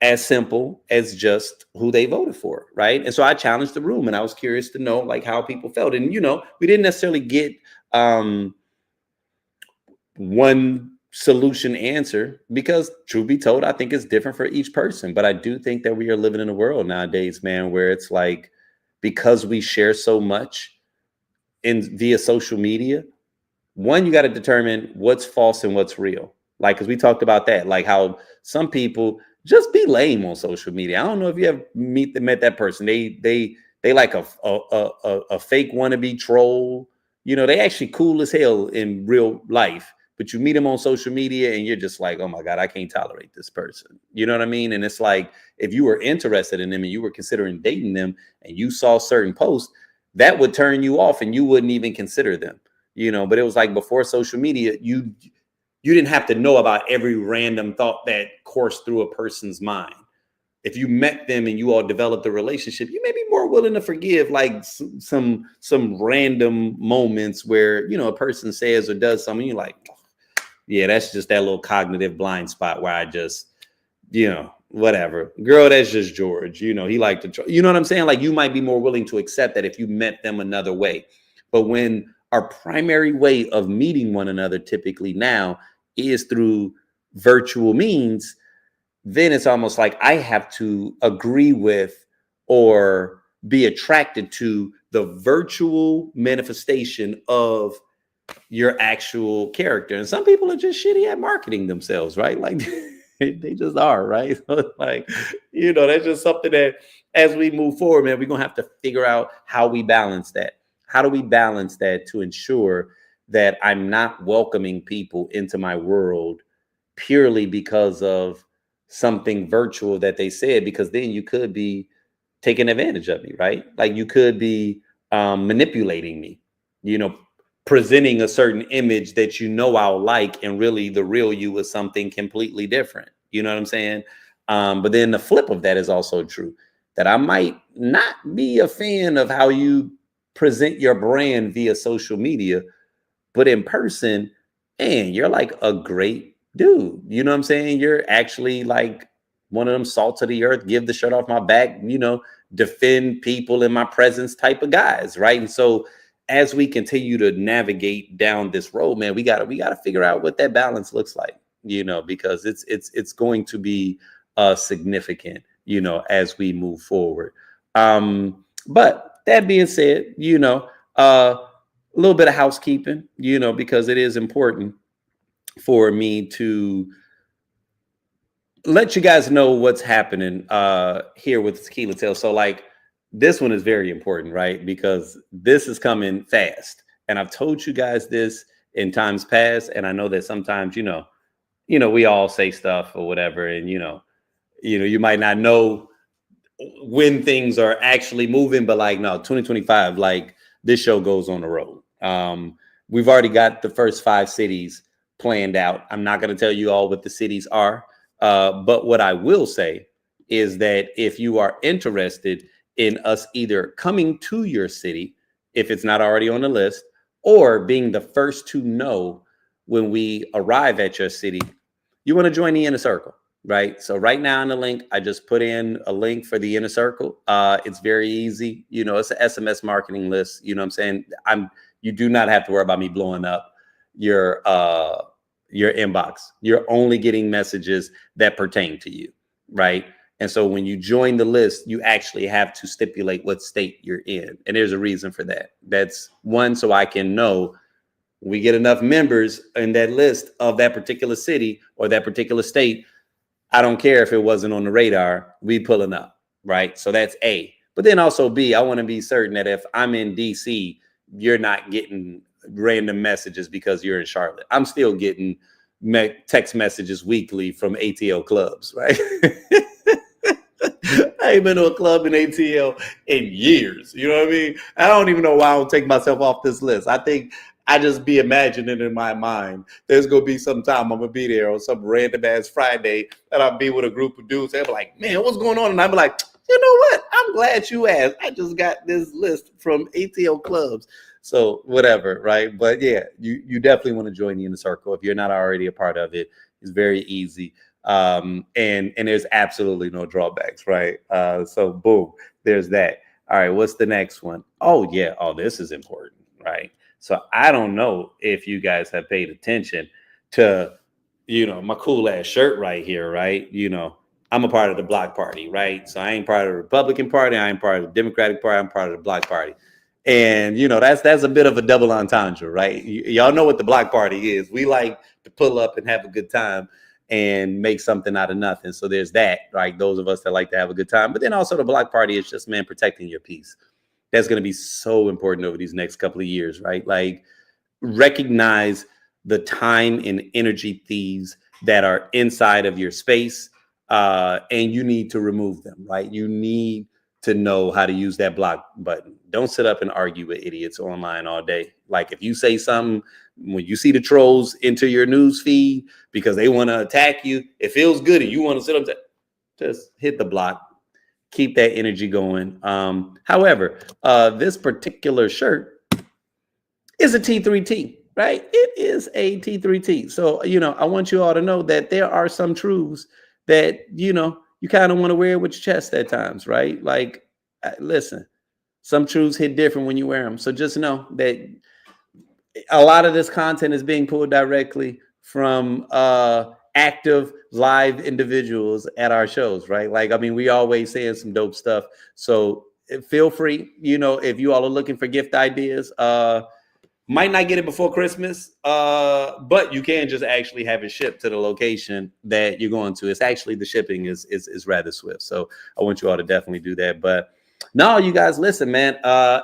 as simple as just who they voted for, right? And so I challenged the room, and I was curious to know like how people felt. And we didn't necessarily get one solution answer, because truth be told, I think it's different for each person. But I do think that we are living in a world nowadays, man, where it's like, because we share so much via social media, one, you got to determine what's false and what's real. Like, because we talked about that, like how some people just be lame on social media. I don't know if you ever met that person. They like a fake wannabe troll. They actually cool as hell in real life, but you meet them on social media and you're just like, oh my God, I can't tolerate this person. You know what I mean? And it's like, if you were interested in them and you were considering dating them and you saw certain posts, that would turn you off and you wouldn't even consider them. But it was like, before social media, you didn't have to know about every random thought that coursed through a person's mind. If you met them and you all developed a relationship, you may be more willing to forgive like some random moments where, a person says or does something, you're like, oh, yeah, that's just that little cognitive blind spot where I just, whatever. Girl, that's just George. He liked to, you know what I'm saying? Like, you might be more willing to accept that if you met them another way. But when our primary way of meeting one another typically now is through virtual means, then it's almost like I have to agree with or be attracted to the virtual manifestation of your actual character. And some people are just shitty at marketing themselves, right? Like they just are, right? So like, that's just something that as we move forward, man, we're going to have to figure out how we balance that. How do we balance that to ensure that I'm not welcoming people into my world purely because of something virtual that they said? Because then you could be taking advantage of me, right? Like, you could be manipulating me, presenting a certain image that I'll like, and really the real you is something completely different. You know what I'm saying? But then the flip of that is also true, that I might not be a fan of how you present your brand via social media, but in person, man, you're like a great dude. You know what I'm saying? You're actually like one of them salt of the earth, give the shirt off my back, defend people in my presence type of guys, right? And so as we continue to navigate down this road, man, we gotta figure out what that balance looks like, because it's going to be significant, as we move forward. But that being said, a little bit of housekeeping, because it is important for me to let you guys know what's happening here with Tequila Tales. So like, this one is very important, right? Because this is coming fast. And I've told you guys this in times past. And I know that sometimes, we all say stuff or whatever. And, you might not know when things are actually moving, but like, no, 2025, like, this show goes on the road. We've already got the first 5 cities planned out. I'm not going to tell you all what the cities are. But what I will say is that if you are interested in us either coming to your city, if it's not already on the list, or being the first to know when we arrive at your city, you want to join the Inner Circle, right? So right now in the link, I just put in a link for the Inner Circle. It's very easy. It's an SMS marketing list. You know what I'm saying? You do not have to worry about me blowing up your your inbox. You're only getting messages that pertain to you, right? And so when you join the list, you actually have to stipulate what state you're in. And there's a reason for that. That's one, so I can know we get enough members in that list of that particular city or that particular state. I don't care if it wasn't on the radar, we pulling up, right? So that's A. But then also B, I want to be certain that if I'm in DC, you're not getting random messages because you're in Charlotte. I'm still getting text messages weekly from ATL clubs, right? I ain't been to a club in ATL in years. You know what I mean? I don't even know why I don't take myself off this list. I think I just be imagining in my mind, there's going to be some time I'm going to be there on some random ass Friday and I'll be with a group of dudes. They'll be like, man, what's going on? And I'll be like, you know what? I'm glad you asked. I just got this list from ATL clubs. So whatever, right? But yeah, you definitely want to join the inner circle. If you're not already a part of it, it's very easy. And there's absolutely no drawbacks, right? So boom, there's that. All right, what's the next one? Oh yeah, this is important, right? So I don't know if you guys have paid attention to, my cool ass shirt right here, right? I'm a part of the Block Party, right? So I ain't part of the Republican Party, I ain't part of the Democratic Party, I'm part of the Block Party. And that's a bit of a double entendre, right? Y'all know what the Block Party is. We like to pull up and have a good time and make something out of nothing. So there's that, right? Those of us that like to have a good time. But then also the Block Party is just, man, protecting your peace. That's going to be so important over these next couple of years, right? Like, recognize the time and energy thieves that are inside of your space, and you need to remove them, right? You need to know how to use that block button. Don't sit up and argue with idiots online all day. Like, if you say something, when you see the trolls enter your news feed because they want to attack you, it feels good and you want to sit up there, just hit the block. Keep that energy going. However, this particular shirt is a T3T, right? It is a T3T. So, I want you all to know that there are some truths that, you kind of want to wear it with your chest at times, right? Like, listen, some truths hit different when you wear them. So just know that a lot of this content is being pulled directly from active live individuals at our shows, right? Like, we always saying some dope stuff. So feel free, if you all are looking for gift ideas, might not get it before Christmas, but you can just actually have it shipped to the location that you're going to. It's actually, the shipping is rather swift. So I want you all to definitely do that. But no, you guys, listen, man,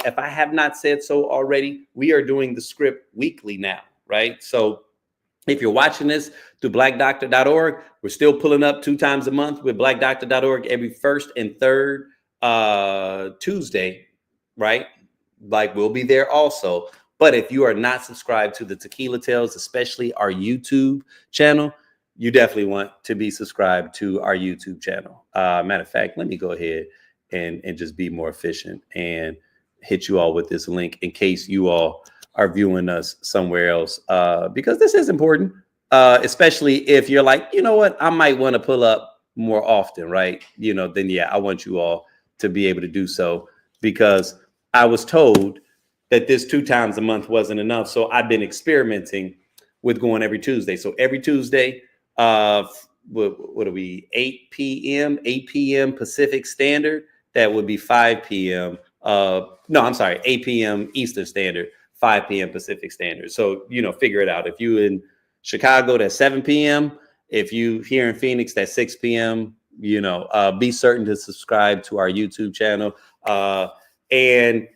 if I have not said so already, we are doing the script weekly now, right? So if you're watching this through blackdoctor.org, we're still pulling up 2 times a month with blackdoctor.org every first and third Tuesday, right? Like, we'll be there also. But if you are not subscribed to the Tequila Tales, especially our YouTube channel, you definitely want to be subscribed to our YouTube channel. Matter of fact, let me go ahead and just be more efficient and hit you all with this link in case you all are viewing us somewhere else, because this is important, especially if you're like, you know what, I might want to pull up more often, right? Then yeah, I want you all to be able to do so, because I was told that this 2 times a month wasn't enough. So I've been experimenting with going every Tuesday. So every Tuesday, what are we, 8 p.m. Pacific Standard. That would be 5 p.m. 8 p.m. Eastern Standard, 5 p.m. Pacific Standard. So, figure it out. If you in Chicago, that's 7 p.m. If you here in Phoenix, that's 6 p.m. Be certain to subscribe to our YouTube channel. And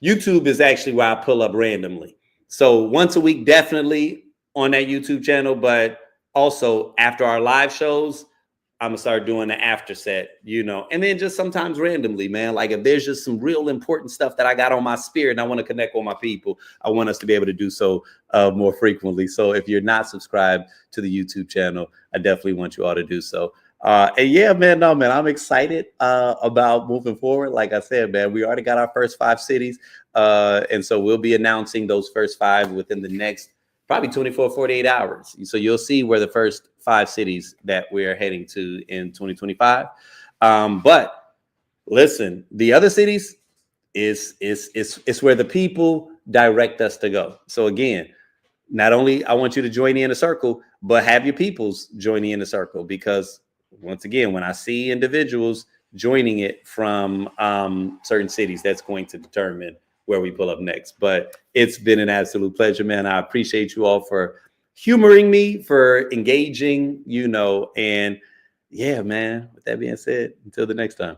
YouTube is actually where I pull up randomly. So once a week, definitely on that YouTube channel, but also after our live shows, I'm gonna start doing the after set, and then just sometimes randomly, man. Like, if there's just some real important stuff that I got on my spirit and I want to connect with my people, I want us to be able to do so more frequently. So if you're not subscribed to the YouTube channel, I definitely want you all to do so. And yeah, man, I'm excited about moving forward. Like I said, man, we already got our first 5 cities. And so we'll be announcing those first 5 within the next probably 24, 48 hours. So you'll see where the first 5 cities that we're heading to in 2025. But listen, the other cities is where the people direct us to go. So again, not only I want you to join the inner circle, but have your peoples join the inner circle, because once again, when I see individuals joining it from certain cities, that's going to determine where we pull up next. But it's been an absolute pleasure, man. I appreciate you all for humoring me, for engaging, and yeah, man, with that being said, until the next time.